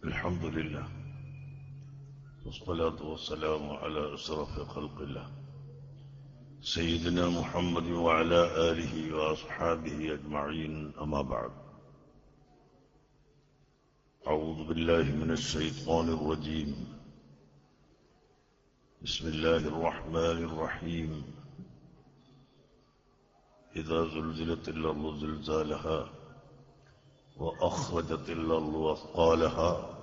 الحمد لله والصلاة والسلام على أشرف خلق الله سيدنا محمد وعلى آله وأصحابه أجمعين أما بعد أعوذ بالله من الشيطان الرجيم بسم الله الرحمن الرحيم إذا زلزلت الأرض زلزالها وأخرجت الأرض أثقالها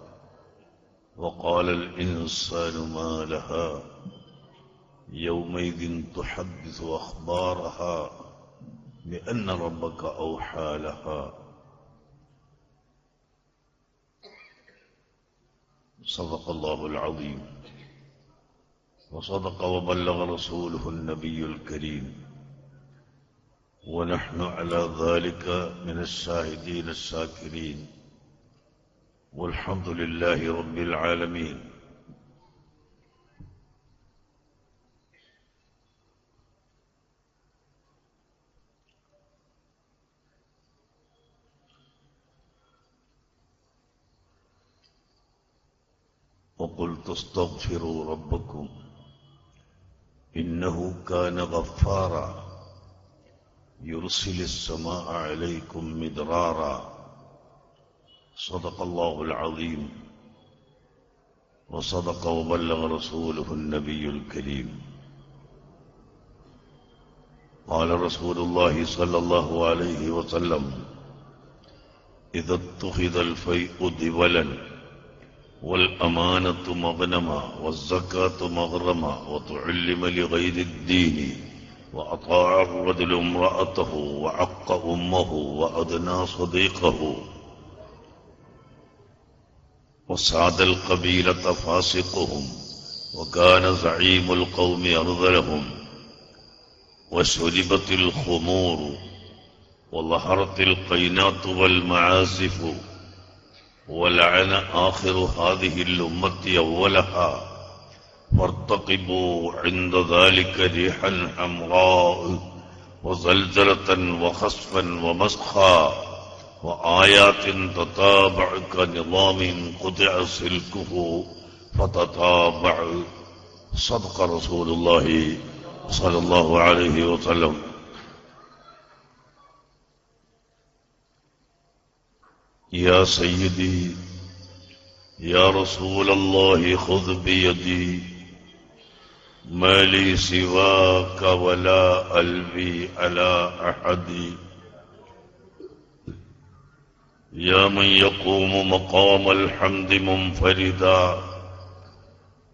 وقال الإنسان ما لها يومئذ تحدث أخبارها بأن ربك أوحى لها صدق الله العظيم وصدق وبلغ رسوله النبي الكريم ونحن على ذلك من الشاهدين الشاكرين والحمد لله رب العالمين وقلت استغفروا ربكم إنه كان غفارا يرسل السماء عليكم مدرارا صدق الله العظيم وصدق وبلغ رسوله النبي الكريم قال رسول الله صلى الله عليه وسلم إذا اتخذ الفيء دولا والأمانة مغنما والزكاة مغرما وتعلم لغير الدين وأطاع الرجل امرأته وعق أمه وأدنى صديقه وساد القبيلة فاسقهم وكان زعيم القوم أرذلهم وشربت الخمور وظهرت القينات والمعازف ولعن آخر هذه الأمة أولها فارتقبوا عند ذلك ريحا حمراء وزلزلة وخسفا ومسخا وآيات تتابع كنظام قطع سلكه فتتابع صدق رسول الله صلى الله عليه وسلم يا سيدي يا رسول الله خذ بيدي ما لي سواك ولا ألوي على أحد يا من يقوم مقام الحمد منفردا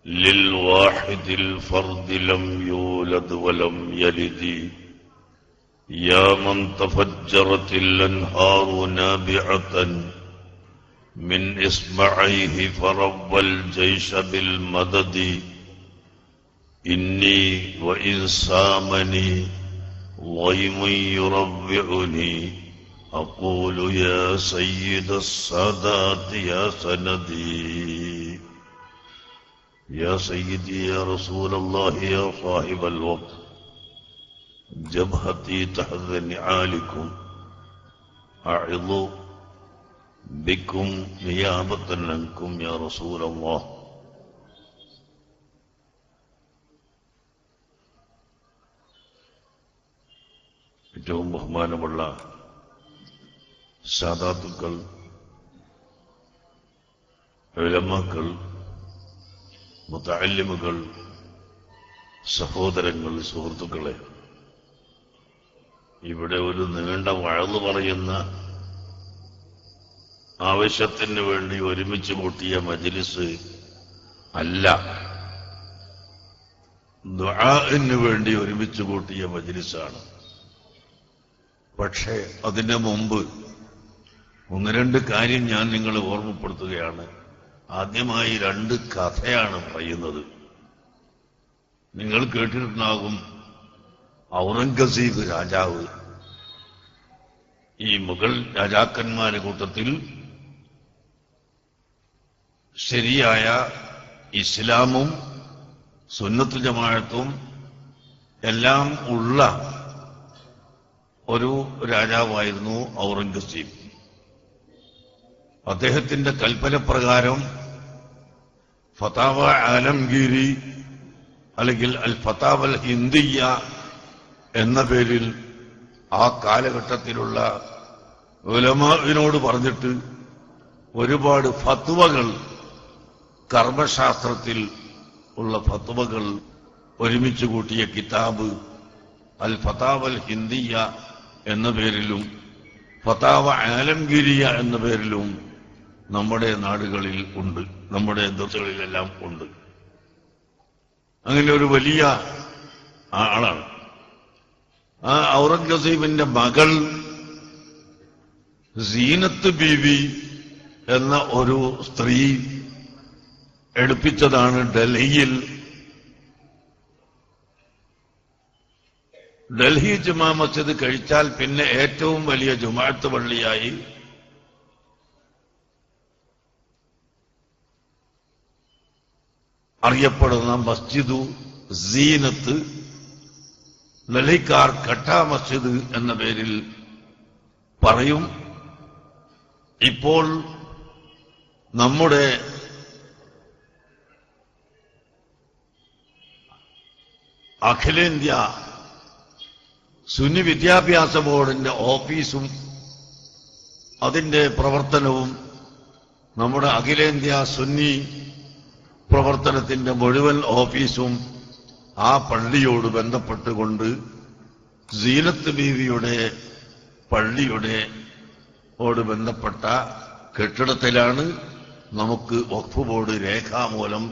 للواحد الفرد لم يولد ولم يلد يا من تفجرت الأنهار نابعة من إصبعيه فرب الجيش بالمدد إني وإن سامني ضيم يربعني أقول يا سيد السادات يا سندي يا سيدي يا رسول الله يا صاحب الوقت جبهتي تحت نعالكم أعظ بكم نيابة عنكم يا رسول الله ഏറ്റവും ബഹുമാനമുള്ള സാദാത്തുക്കൾ, ഉലമാക്കൾ, മുതഅല്ലിമുകൾ, സഹോദരങ്ങൾ, സുഹൃത്തുക്കളെ, ഇവിടെ ഒരു നീണ്ട വഅള് പറയുന്ന ആവശ്യത്തിന് വേണ്ടി ഒരുമിച്ച് കൂട്ടിയ മജ്ലിസ് അല്ല, ദുആഇന് വേണ്ടി ഒരുമിച്ച് കൂട്ടിയ മജ്ലിസാണ്. പക്ഷേ അതിന് മുമ്പ് ഒന്ന് രണ്ട് കാര്യം ഞാൻ നിങ്ങളെ ഓർമ്മപ്പെടുത്തുകയാണ്. ആദ്യമായി രണ്ട് കഥയാണ് പറയുന്നത്. നിങ്ങൾ കേട്ടിട്ടുണ്ടാകും, ഔറംഗസീബ് രാജാവ് ഈ മുഗൾ രാജാക്കന്മാരുടെ കൂട്ടത്തിൽ ശരിയായ ഇസ്ലാമും സുന്നത്ത് ജമാഅത്തും എല്ലാം ഉള്ള ഒരു രാജാവായിരുന്നു ഔറംഗസീബ്. അദ്ദേഹത്തിന്റെ കൽപ്പനപ്രകാരം ഫതാവ ആലംഗീരി അല്ലെങ്കിൽ അൽ ഫതാവൽ ഹിന്ദിയ എന്ന പേരിൽ ആ കാലഘട്ടത്തിലുള്ള ഉലമാവിനോട് പറഞ്ഞിട്ട് ഒരുപാട് ഫത്വകൾ, കർമ്മശാസ്ത്രത്തിൽ ഉള്ള ഫത്വകൾ ഒരുമിച്ച് കൂട്ടിയ കിതാബ് അൽ ഫതാവൽ ഹിന്ദിയ എന്ന പേരിലും ഫതാവ ആലംഗീരിയ എന്ന പേരിലും നമ്മുടെ നാടുകളിൽ ഉണ്ട്, നമ്മുടെ ദർശകളിലെല്ലാം ഉണ്ട്. അങ്ങനെ ഒരു വലിയ ആളാണ്. ആ ഔറംഗസീബിന്റെ മകൾ സീനത്ത് ബീവി എന്ന ഒരു സ്ത്രീ എടുപ്പിച്ചതാണ് ഡൽഹി ജുമാ മസ്ജിദ് കഴിച്ചാൽ പിന്നെ ഏറ്റവും വലിയ ജുമാഅത്ത് പള്ളിയായി അറിയപ്പെടുന്ന മസ്ജിദു സീനത്ത്, ഡൽഹിക്കാർ ഘട്ടാ മസ്ജിദ് എന്ന പേരിൽ പറയും. ഇപ്പോൾ നമ്മുടെ അഖിലേന്ത്യാ സുന്നി വിദ്യാഭ്യാസ ബോർഡിന്റെ ഓഫീസും അതിന്റെ പ്രവർത്തനവും നമ്മുടെ അഖിലേന്ത്യാ സുന്നി പ്രവർത്തനത്തിന്റെ മുഴുവൻ ഓഫീസും ആ പള്ളിയോട് ബന്ധപ്പെട്ടുകൊണ്ട് സീനത്ത് ബീവിയുടെ പള്ളിയുടെ ഓട് ബന്ധപ്പെട്ട കെട്ടിടത്തിലാണ് നമുക്ക് വഖഫ് ബോർഡ് രേഖാമൂലം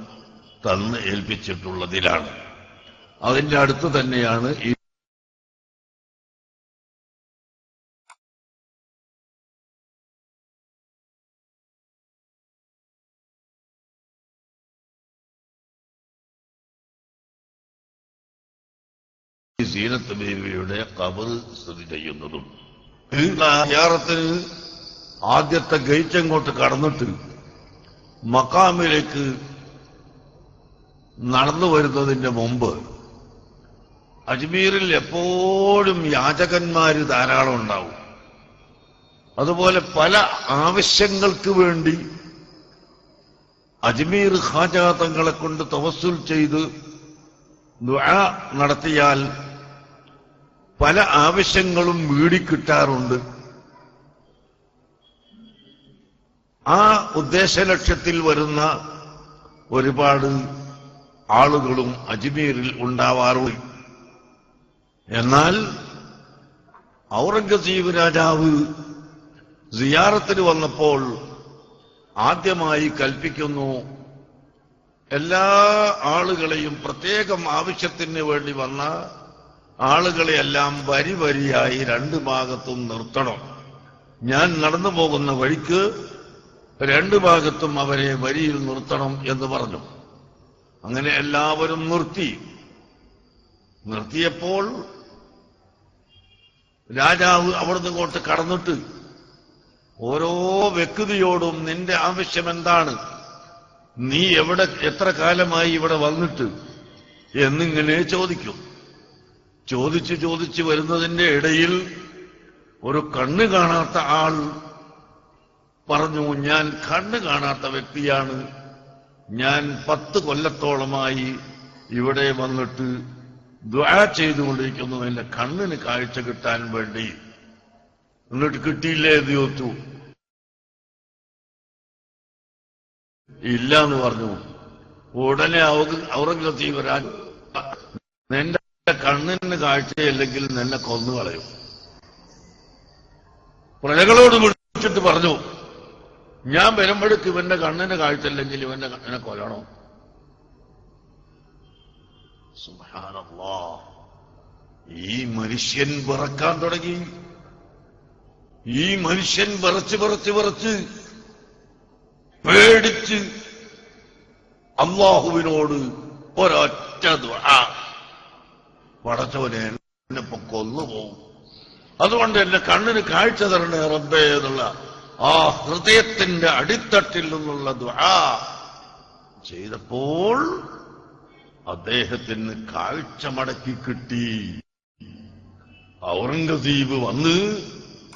തന്ന് ഏൽപ്പിച്ചിട്ടുള്ളതിലാണ്. അതിന്റെ അടുത്ത് തന്നെയാണ് ഈ സീനത്ത് ബീവിയുടെ ഖബർ സ്ഥിതി ചെയ്യുന്നതും. സിയാറത്തിന് ആദ്യത്തെ ഗേറ്റ് അങ്ങോട്ട് കടന്നിട്ട് മക്കാമിലേക്ക് നടന്നു വരുന്നതിന്റെ മുമ്പ് അജ്മീറിൽ എപ്പോഴും യാചകന്മാര് ധാരാളം ഉണ്ടാവും. അതുപോലെ പല ആവശ്യങ്ങൾക്ക് വേണ്ടി അജ്മീർ ഖാജ തങ്ങളെ കൊണ്ട് തവസ്സുൽ ചെയ്ത് ദുആ നടത്തിയാൽ പല ആവശ്യങ്ങളും വീടിക്കിട്ടാറുണ്ട്. ആ ഉദ്ദേശലക്ഷ്യത്തിൽ വരുന്ന ഒരുപാട് ആളുകളും അജ്മീറിൽ ഉണ്ടാവാറുണ്ട്. എന്നാൽ ഔറംഗസീബ് രാജാവ് സിയാറത്തിന് വന്നപ്പോൾ ആദ്യമായി കൽപ്പിക്കുന്നു, എല്ലാ ആളുകളെയും പ്രത്യേകം ആവശ്യത്തിന് വേണ്ടി വന്ന ആളുകളെയെല്ലാം വരി വരിയായി രണ്ടു ഭാഗത്തും നിർത്തണം. ഞാൻ നടന്നു പോകുന്ന വഴിക്ക് രണ്ടു ഭാഗത്തും അവരെ വരിയിൽ നിർത്തണം എന്ന് പറഞ്ഞു. അങ്ങനെ എല്ലാവരും നിർത്തിയപ്പോൾ രാജാവ് അവിടുന്ന് ഇങ്ങോട്ട് കടന്നിട്ട് ഓരോ വ്യക്തിയോടും നിന്റെ ആവശ്യം എന്താണ്, നീ എത്ര കാലമായി ഇവിടെ വന്നിട്ട് എന്നിങ്ങനെ ചോദിക്കും. ചോദിച്ചു വരുന്നതിന്റെ ഇടയിൽ ഒരു കണ്ണ് കാണാത്ത ആൾ പറഞ്ഞു, ഞാൻ കണ്ണ് കാണാത്ത വ്യക്തിയാണ്, ഞാൻ 10 കൊല്ലത്തോളമായി ഇവിടെ വന്നിട്ട് ദുആ ചെയ്തുകൊണ്ടിരിക്കുന്നു എന്റെ കണ്ണിന് കാഴ്ച കിട്ടാൻ വേണ്ടി. എന്നിട്ട് കിട്ടിയില്ലേ എന്ന് ചോദിച്ചു. ഇല്ല എന്ന് പറഞ്ഞു. ഉടനെ ഔറംഗസീബ് രാജാവ്, നിന്റെ കണ്ണിന് കാഴ്ചയില്ലെങ്കിൽ നിന്നെ കൊന്നുകളയും. പ്രജകളോട് വിളിച്ചിട്ട് പറഞ്ഞു, ഞാൻ വരുമ്പോഴേക്ക് ഇവന്റെ കണ്ണിന് കാഴ്ചയില്ലെങ്കിൽ ഇവന്റെ കണ്ണിനെ കൊല്ലണോ? സുബ്ഹാനല്ലാഹ്. ഈ മനുഷ്യൻ വിറക്കാൻ തുടങ്ങി. ഈ മനുഷ്യൻ വിറച്ച് പേടിച്ച് അല്ലാഹുവിനോട് ഒരൊറ്റ ദുആ, പടച്ചവനെ എന്നെപ്പോ കൊന്നുപോകും, അതുകൊണ്ട് എന്റെ കണ്ണിന് കാഴ്ച തരണേ റബ്ബേ എന്നുള്ള ആ ഹൃദയത്തിന്റെ അടിത്തട്ടിൽ നിന്നുള്ള ദുആ ചെയ്തപ്പോൾ അദ്ദേഹത്തിന് കാഴ്ച മടക്കി കിട്ടി. ഔറംഗസീബ് വന്ന്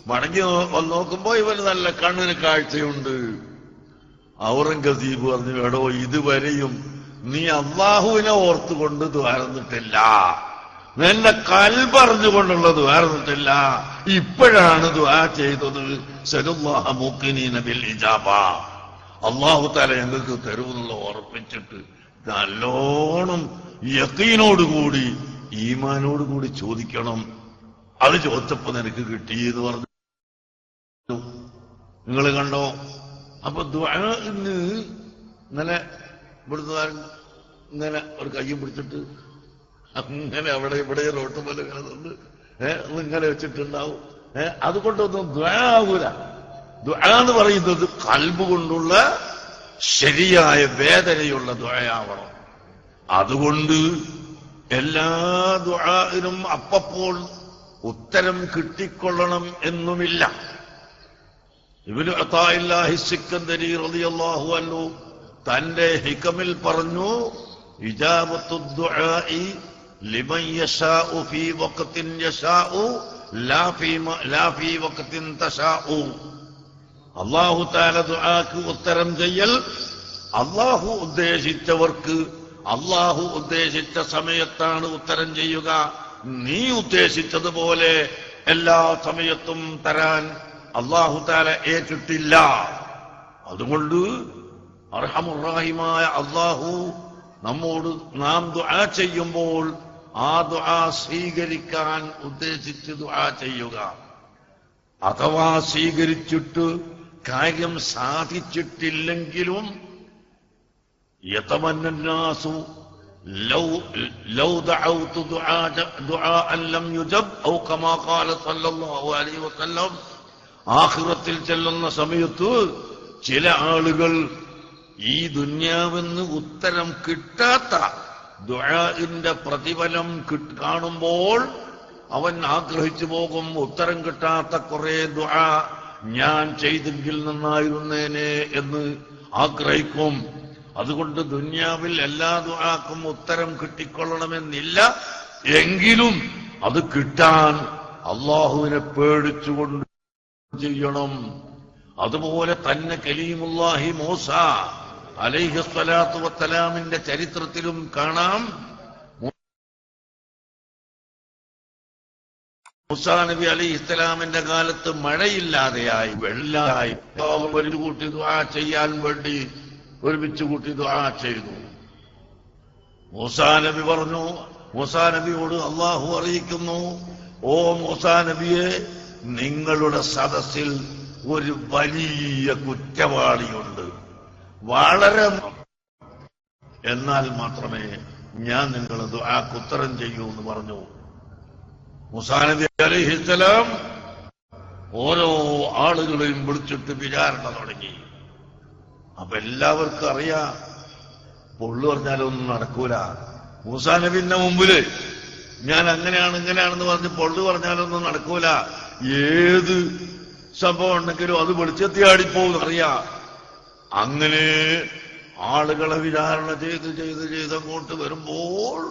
മടങ്ങി നോക്കുമ്പോ ഇവന് നല്ല കണ്ണിന് കാഴ്ചയുണ്ട്. ഔറംഗസീബ് പറഞ്ഞു, എടോ ഇതുവരെയും നീ അള്ളാഹുവിനെ ഓർത്തുകൊണ്ട് ദ്വാരന്നിട്ടില്ല, നിന്റെ കൽബറിഞ്ഞുകൊണ്ടുള്ള ദ്വാരന്നിട്ടില്ല. ഇപ്പോഴാണ് ദ്വാ ചെയ്തത് സലുല്ലാഹ മുഖ്നീന ബിൽ ഇജാബ, അള്ളാഹു തആല ഞങ്ങൾക്ക് തരുമെന്നുള്ള ഉറപ്പിച്ചിട്ട് നല്ലോണം യഖീനോടുകൂടി ഈമാനോടുകൂടി ചോദിക്കണം. അത് ചോദിച്ചപ്പോ നിനക്ക് കിട്ടി എന്ന് പറഞ്ഞു. നിങ്ങൾ കണ്ടോ? അപ്പൊ ദുആഇന് ഇന്നലെ ഇവിടുന്ന് ഇങ്ങനെ ഒരു കയ്യും പിടിച്ചിട്ട് അങ്ങനെ അവിടെ ഇവിടെ റോട്ട് പോലെ ഇങ്ങനെ നിന്ന് ഇങ്ങനെ വെച്ചിട്ടുണ്ടാവും. അതുകൊണ്ടൊന്നും ദുആ ആകൂല. ദുആ എന്ന് പറയുന്നത് ഖൽബ് കൊണ്ടുള്ള ശരിയായ വേദനയുള്ള ദുആയാവണം. അതുകൊണ്ട് എല്ലാ ദുആഇനും അപ്പപ്പോൾ ഉത്തരം കിട്ടിക്കൊള്ളണം എന്നുമില്ല. ഇബ്നു അതാഇല്ലാഹി സിക്കന്ദരി റളിയല്ലാഹു അൻഹു തന്റെ ഹികമിൽ പറഞ്ഞു, ഇജാബത്തു ദുആഇ ലിമൻ യശാഉ ഫീ വഖത്തിൻ യശാഉ ലാ ഫീ വഖത്തിൻ തശാഉ. അല്ലാഹു തആല ദുആക്ക് ഉത്തരം ചെയ്യൽ അല്ലാഹു ഉദ്ദേശിച്ചവർക്ക് അല്ലാഹു ഉദ്ദേശിച്ച സമയത്താണ് ഉത്തരം ചെയ്യുക. നീ ഉദ്ദേശിച്ചതുപോലെ എല്ലാ സമയത്തും തരാൻ അല്ലാഹു തആല ഏറ്റിട്ടില്ല. അതുകൊണ്ട് അർഹമുർ റഹീമായ അല്ലാഹു നമ്മോട് നാം ദുആ ചെയ്യുമ്പോൾ ആ ദുആ സ്വീകരിക്കാൻ ഉദ്ദേശിച്ച് ദുആ ചെയ്യുക. അഥവാ സ്വീകരിച്ചിട്ട് കാര്യം സാധിച്ചിട്ടില്ലെങ്കിലും യതമന്നാസു ലൗ ദഅൗതു ദുആഅൻ ലം യുജബ് ഔ കമാ ഖാല സല്ലല്ലാഹു അലൈഹി വസല്ലം. ആഖിറത്തിൽ ചെല്ലുന്ന സമയത്ത് ചില ആളുകൾ ഈ ദുന്യാവെന്ന് ഉത്തരം കിട്ടാത്ത ദുആഇന്റെ പ്രതിഫലം കാണുമ്പോൾ അവൻ ആഗ്രഹിച്ചു പോകും, ഉത്തരം കിട്ടാത്ത കുറെ ദുആ ഞാൻ ചെയ്തെങ്കിൽ നന്നായിരുന്നേനെ എന്ന് ആഗ്രഹിക്കും. അതുകൊണ്ട് ദുന്യാവിൽ എല്ലാ ദുആക്കും ഉത്തരം കിട്ടിക്കൊള്ളണമെന്നില്ല. എങ്കിലും അത് കിട്ടാൻ അള്ളാഹുവിനെ പേടിച്ചുകൊണ്ട് ചെയ്യണം. അതുപോലെ തന്നെ കലീമുല്ലാഹി മൂസ അലൈഹിസ്സലാത്തു വസ്സലാമിന്റെ ചരിത്രത്തിലും കാണാം. മൂസാ നബി അലൈഹിസ്സലാമിന്റെ കാലത്ത് മഴയില്ലാതെയായി, വെള്ളായി. ഒരു കൂട്ടി ദുആ ചെയ്യാൻ വേണ്ടി ഒരുമിച്ച് കൂട്ടി ദുആ ചെയ്തു. മൂസാ നബി പറഞ്ഞു, മൂസാ നബിയോട് അള്ളാഹു അറിയിക്കുന്നു, ഓ മൂസാ നബിയെ, നിങ്ങളുടെ സദസ്സിൽ ഒരു വലിയ കുറ്റവാളിയുണ്ട്, വളരെ, എന്നാൽ മാത്രമേ ഞാൻ നിങ്ങളെ ദുആക്ക് ഉത്തരം ചെയ്യൂ എന്ന് പറഞ്ഞു. മൂസാ നബി അലൈഹിസ്സലാം ഓരോ ആളുകളെയും വിളിച്ചിട്ട് വിചാരണ തുടങ്ങി. അപ്പൊ എല്ലാവർക്കും അറിയാം, പൊള്ളു പറഞ്ഞാലൊന്നും നടക്കൂല. മൂസാ നബിന്റെ മുമ്പില് ഞാൻ അങ്ങനെയാണ് ഇങ്ങനെയാണെന്ന് പറഞ്ഞ് പൊള്ളു പറഞ്ഞാലൊന്നും നടക്കൂല. ഏത് സംഭവം ഉണ്ടെങ്കിലും അത് വെളിച്ചെത്തിയാടിപ്പോകും അറിയാം. അങ്ങനെ ആളുകളെ വിചാരണ ചെയ്ത് അങ്ങോട്ട് വരുമ്പോൾ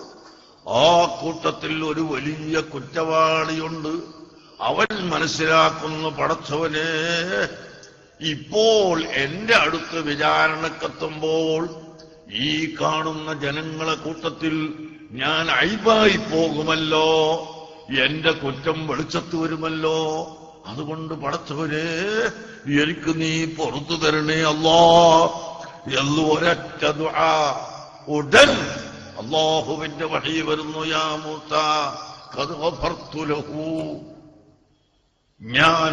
ആ കൂട്ടത്തിൽ ഒരു വലിയ കുറ്റവാളിയുണ്ട്. അവൻ മനസ്സിലാക്കുന്നു, പടച്ചവനെ, ഇപ്പോൾ എന്റെ അടുത്ത് വിചാരണക്കെത്തുമ്പോൾ ഈ കാണുന്ന ജനങ്ങളെ കൂട്ടത്തിൽ ഞാൻ അയ്ബായി പോകുമല്ലോ, എന്റെ കുറ്റം വെളിച്ചത്ത് വരുമല്ലോ. അതുകൊണ്ട് പടച്ചവനെ, എനിക്ക് നീ പുറത്തു തരണേ അല്ലാ എന്ന് ഒരൊറ്റ ദുആ. ഉടൻ അല്ലാഹുവിന്റെ വഹി വരുന്നു, യാ മൂസാ ഖദ് ഗഫർതു ലഹു, ഞാൻ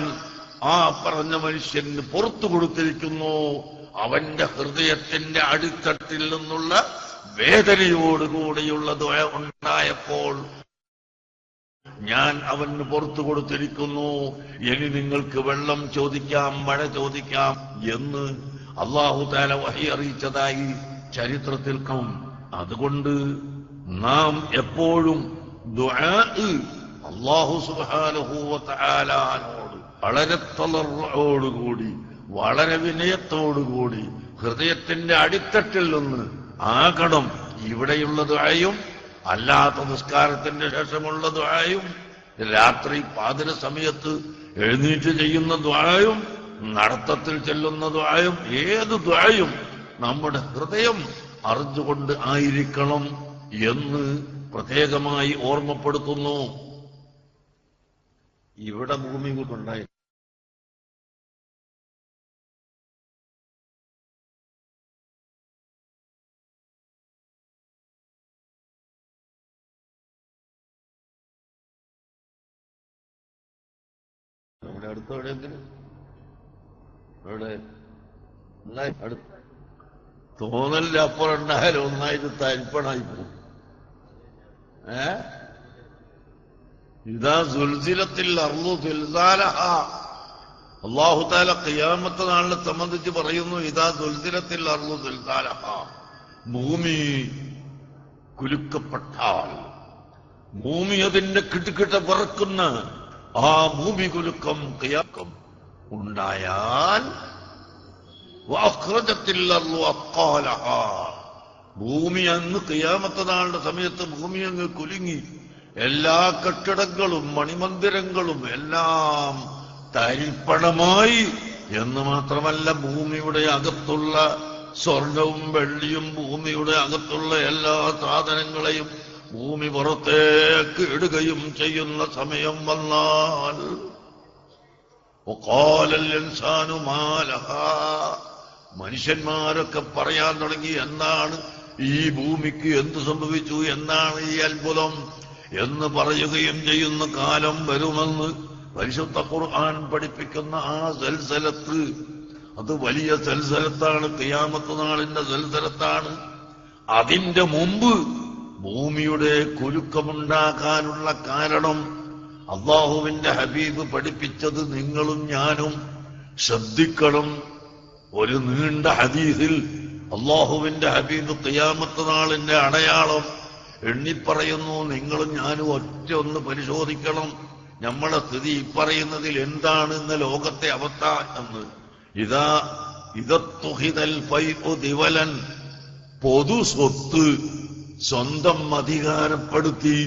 ആ പറഞ്ഞ മനുഷ്യന് പുറത്തു കൊടുത്തിരിക്കുന്നു. അവന്റെ ഹൃദയത്തിന്റെ അടിത്തട്ടിൽ നിന്നുള്ള വേദനയോടുകൂടിയുള്ള ദുആ ഉണ്ടായപ്പോൾ ഞാൻ അവന് പുറത്തു കൊടുത്തിരിക്കുന്നു. ഇനി നിങ്ങൾക്ക് വെള്ളം ചോദിക്കാം, മഴ ചോദിക്കാം എന്ന് അല്ലാഹു തആല വഹി അറിയിച്ചതായി ചരിത്രത്തിൽ കാണും. അതുകൊണ്ട് നാം എപ്പോഴും ദുആ അല്ലാഹു സുബ്ഹാനഹു വ തആലയോട് വളരെ തളർച്ചയോടുകൂടി, വളരെ വിനയത്തോടുകൂടി, ഹൃദയത്തിന്റെ അടിത്തട്ടിൽ നിന്ന് ആകണം. ഇവിടെയുള്ള ദുആയും അല്ലാത്ത നിസ്കാരത്തിന്റെ ശേഷമുള്ള ദുആയും രാത്രി പാതിര സമയത്ത് എഴുന്നേറ്റ് ചെയ്യുന്ന ദുആയും നടത്തത്തിൽ ചെല്ലുന്ന ദുആയും ഏത് ദുആയും നമ്മുടെ ഹൃദയം അറിഞ്ഞുകൊണ്ട് ആയിരിക്കണം എന്ന് പ്രത്യേകമായി ഓർമ്മപ്പെടുത്തുന്നു. ഇവിടെ ഭൂമി കൊണ്ടുണ്ടായി നമ്മുടെ അടുത്ത് എവിടെയെങ്കിലും എവിടെ തോന്നലിന്റെ അപ്പുറം ഉണ്ടായാലും ഒന്നായിട്ട് തരിപ്പണായി പോകും. ഇതാ സുൽസിലത്തിൽ അർളു സുൽസാലഹ. അല്ലാഹു തആല ഖിയാമത്ത് നാളിനെ സംബന്ധിച്ച് പറയുന്നു, ഇതാ സുൽസിലത്തിൽ അർളു സുൽസാലഹ. ഭൂമി കുലുക്കപ്പെട്ടാൽ, ഭൂമി അതിന്റെ കിട്ടുകിട്ട പറക്കുന്ന ആ ഭൂമി കുലുക്കം ഖിയാമം ഉണ്ടായാൽ ഭൂമി അങ്ങ് ഖിയാമത്ത് നാളുടെ സമയത്ത് ഭൂമി അങ്ങ് കുലുങ്ങി എല്ലാ കെട്ടിടങ്ങളും മണിമന്ദിരങ്ങളും എല്ലാം തരിപ്പണമായി എന്ന് മാത്രമല്ല, ഭൂമിയുടെ അകത്തുള്ള സ്വർണവും വെള്ളിയും ഭൂമിയുടെ അകത്തുള്ള എല്ലാ സാധനങ്ങളെയും ഭൂമി പുറത്തേക്ക് ഇടുകയും ചെയ്യുന്ന സമയം വന്നാൽ മനുഷ്യന്മാരൊക്കെ പറയാൻ തുടങ്ങി, എന്താണ് ഈ ഭൂമിക്ക് എന്ത് സംഭവിച്ചു, എന്താണ് ഈ അത്ഭുതം എന്ന് പറയുകയും ചെയ്യുന്ന കാലം വരുമെന്ന് പരിശുദ്ധ ഖുർആൻ പഠിപ്പിക്കുന്ന ആ സൽസലത്ത്, അത് വലിയ സൽസലത്താണ്, ഖിയാമത്ത് നാളിന്റെ സൽസലത്താണ്. അതിന്റെ മുമ്പ് ഭൂമിയുടെ കുലുക്കമുണ്ടാക്കാനുള്ള കാരണം അല്ലാഹുവിന്റെ ഹബീബ് പഠിപ്പിച്ചത് നിങ്ങളും ഞാനും ശ്രദ്ധിക്കണം. ഒരു നീണ്ട ഹദീസിൽ അല്ലാഹുവിന്റെ ഹബീബ് ഖിയാമത്ത് നാളിന്റെ അടയാളം എണ്ണിപ്പറയുന്നു. നിങ്ങളും ഞാനും ഒറ്റ ഒന്ന് പരിശോധിക്കണം, നമ്മളെ സ്ഥിതി ഇപ്പറയുന്നതിൽ എന്താണ് ഇന്ന് ലോകത്തെ അവസ്ഥ എന്ന്. ഇതത്തുഹിദൽ ഫൈഉ ദിവലൻ, പൊതു സ്വത്ത് സ്വന്തം അധികാരപ്പെടുത്തി,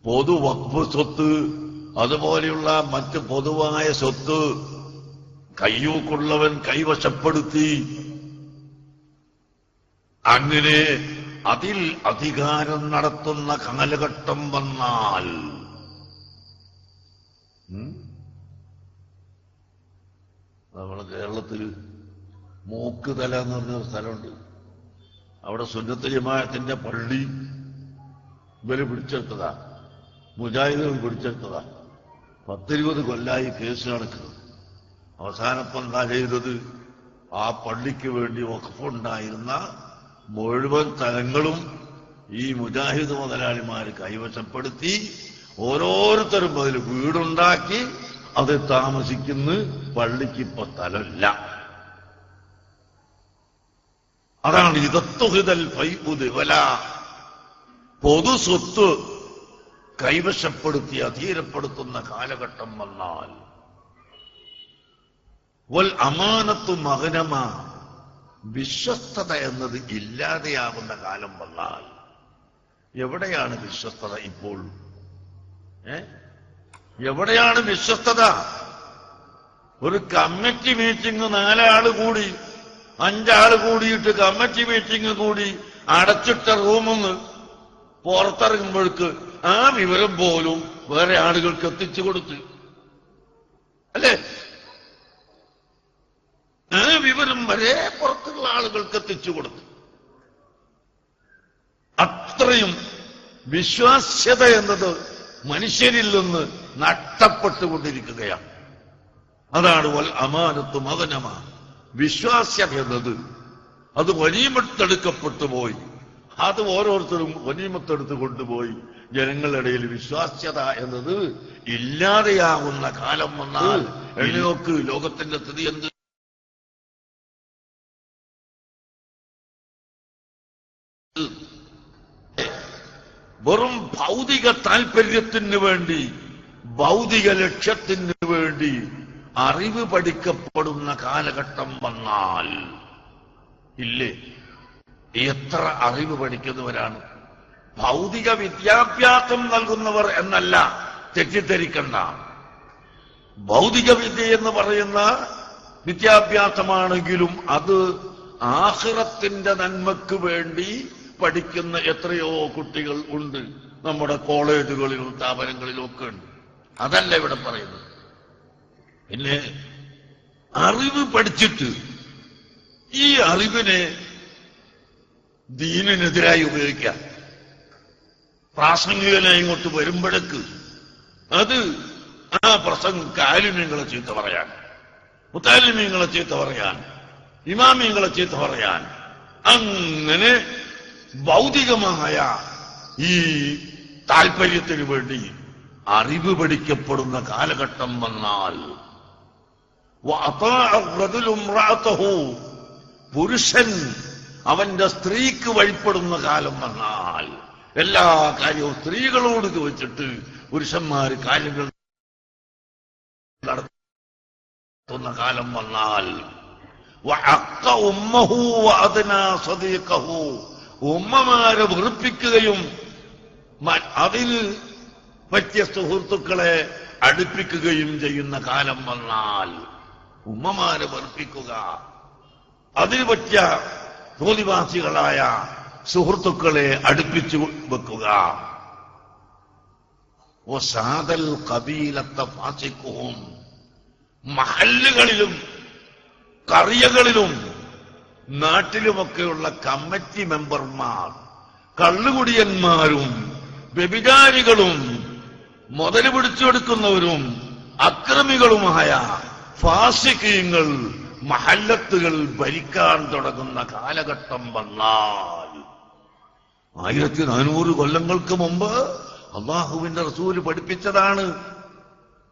പൊതു വഖഫ് സ്വത്ത് അതുപോലെയുള്ള മറ്റ് പൊതുവായ സ്വത്ത് കയ്യൂക്കുള്ളവൻ കൈവശപ്പെടുത്തി, അങ്ങനെ അതിൽ അധികാരം നടത്തുന്ന കാലഘട്ടം വന്നാൽ നമ്മുടെ കേരളത്തിൽ മൂക്കുതല എന്ന് പറഞ്ഞ സ്ഥലമുണ്ട്. അവിടെ സുന്നത്ത് ജമാഅത്തിന്റെ പള്ളി ഇവര് പിടിച്ചെടുത്തതാ, മുജാഹിദുകൾ പിടിച്ചെടുത്തതാ. 10-20 കൊല്ലായി കേസ് നടക്കുന്നത്. അവസാനപ്പം എന്താ ചെയ്തത്, ആ പള്ളിക്ക് വേണ്ടി വഖഫുണ്ടായിരുന്ന മുഴുവൻ സ്ഥലങ്ങളും ഈ മുജാഹിദ് മുതലാളിമാർ കൈവശപ്പെടുത്തി, ഓരോരുത്തരും അതിൽ വീടുണ്ടാക്കി അത് താമസിക്കുന്ന പള്ളിക്ക് ഇപ്പൊ സ്ഥലമില്ല. അതാണ് ഇദത്തുഹിദൽ ഫൈഉ ദിവല, പൊതു സ്വത്ത് കൈവശപ്പെടുത്തി അധീനപ്പെടുത്തുന്ന കാലഘട്ടം വന്നാൽ. വൽ അമാനത്തു മഗ്നമ, വിശ്വസ്തത എന്നത് ഇല്ലാതെയാകുന്ന കാലം വന്നാൽ. എവിടെയാണ് വിശ്വസ്തത ഇപ്പോൾ? എവിടെയാണ് വിശ്വസ്തത? ഒരു കമ്മിറ്റി മീറ്റിംഗ് 4 ആള് കൂടി 5 ആള് കൂടിയിട്ട് കമ്മിറ്റി മീറ്റിംഗ് കൂടി അടച്ചിട്ട റൂമിന്ന് പുറത്തിറങ്ങുമ്പോഴേക്ക് ആ വിവരം പോലും വേറെ ആളുകൾക്ക് എത്തിച്ചു കൊടുത്ത്, അല്ലേ? ആ വിവരം വരെ പുറത്തുള്ള ആളുകൾക്ക് എത്തിച്ചു കൊടുത്തു. അത്രയും വിശ്വാസ്യത എന്നത് മനുഷ്യരിൽ നിന്ന് നഷ്ടപ്പെട്ടുകൊണ്ടിരിക്കുകയാണ്. അതാണ് വൽ അമാനത്തു മഗ്നമ, വിശ്വാസ്യത എന്നത് അത് ഗനീമത്തെടുക്കപ്പെട്ടു പോയി. അത് ഓരോരുത്തരും ഗനീമത്തെടുത്ത് കൊണ്ടുപോയി. ജനങ്ങളുടെ ഇടയിൽ വിശ്വാസ്യത എന്നത് ഇല്ലാതെയാകുന്ന കാലം വന്നാൽ നോക്ക് ലോകത്തിന്റെ സ്ഥിതി എന്ത്. വെറും ഭൗതിക താൽപര്യത്തിന് വേണ്ടി, ഭൗതിക ലക്ഷ്യത്തിന് വേണ്ടി അറിവ് പഠിക്കപ്പെടുന്ന കാലഘട്ടം വന്നാൽ ഇല്ലേ? എത്ര അറിവ് പഠിക്കുന്നവരാണ്? ഭൗതിക വിദ്യാഭ്യാസം നൽകുന്നവർ എന്നല്ല, തെറ്റിദ്ധരിക്കണ്ട. ഭൗതിക വിദ്യ എന്ന് പറയുന്ന വിദ്യാഭ്യാസമാണെങ്കിലും അത് ആഖിറത്തിന്റെ നന്മക്ക് വേണ്ടി പഠിക്കുന്ന എത്രയോ കുട്ടികൾ ഉണ്ട് നമ്മുടെ കോളേജുകളിലും സ്ഥാപനങ്ങളിലും ഒക്കെ ഉണ്ട്. അതല്ല ഇവിടെ പറയുന്നത്. പിന്നെ അറിവ് പഠിച്ചിട്ട് ഈ അറിവിനെ ദീനിനെതിരായി ഉപയോഗിക്കാം. പ്രാസംഗികനായി ഇങ്ങോട്ട് വരുമ്പോഴേക്ക് അത് ആ പ്രസംഗം ആലിമീങ്ങളെ ചീത്ത പറയാൻ, മുത്താലിമീങ്ങളെ ചീത്ത പറയാൻ, ഇമാമിങ്ങളെ ചീത്ത പറയാൻ, അങ്ങനെ ഭൗതികമായ ഈ താല്പര്യത്തിന് വേണ്ടി അറിവ് പഠിക്കപ്പെടുന്ന കാലഘട്ടം വന്നാൽ, പുരുഷൻ അവന്റെ സ്ത്രീക്ക് വഴിപ്പെടുന്ന കാലം വന്നാൽ, എല്ലാ കാര്യവും സ്ത്രീകളോട് ചോദിച്ചിട്ട് പുരുഷന്മാർ കാര്യങ്ങൾ നടത്തുന്ന കാലം വന്നാൽ, ഉമ്മമാരെ വെറുപ്പിക്കുകയും അതിൽ പറ്റിയ സുഹൃത്തുക്കളെ അടുപ്പിക്കുകയും ചെയ്യുന്ന കാലം വന്നാൽ, ഉമ്മമാരെ വെറുപ്പിക്കുക, അതിൽ പറ്റിയ തോന്നിവാസികളായ സുഹൃത്തുക്കളെ അടുപ്പിച്ചു വെക്കുക. സാദൽ കബീലത്തെ ഫാസിഖും, മഹല്ലുകളിലും കറിയകളിലും നാട്ടിലുമൊക്കെയുള്ള കമ്മിറ്റി മെമ്പർമാർ കള്ളുകുടിയന്മാരും വ്യഭിചാരികളും മുതല് പിടിച്ചെടുക്കുന്നവരും അക്രമികളുമായ ഫാസിഖീങ്ങൾ മഹല്ലത്തുകൾ ഭരിക്കാൻ തുടങ്ങുന്ന കാലഘട്ടം വന്നാൽ, 1400 കൊല്ലങ്ങൾക്ക് മുമ്പ് അള്ളാഹുവിന്റെ റസൂല് പഠിപ്പിച്ചതാണ്.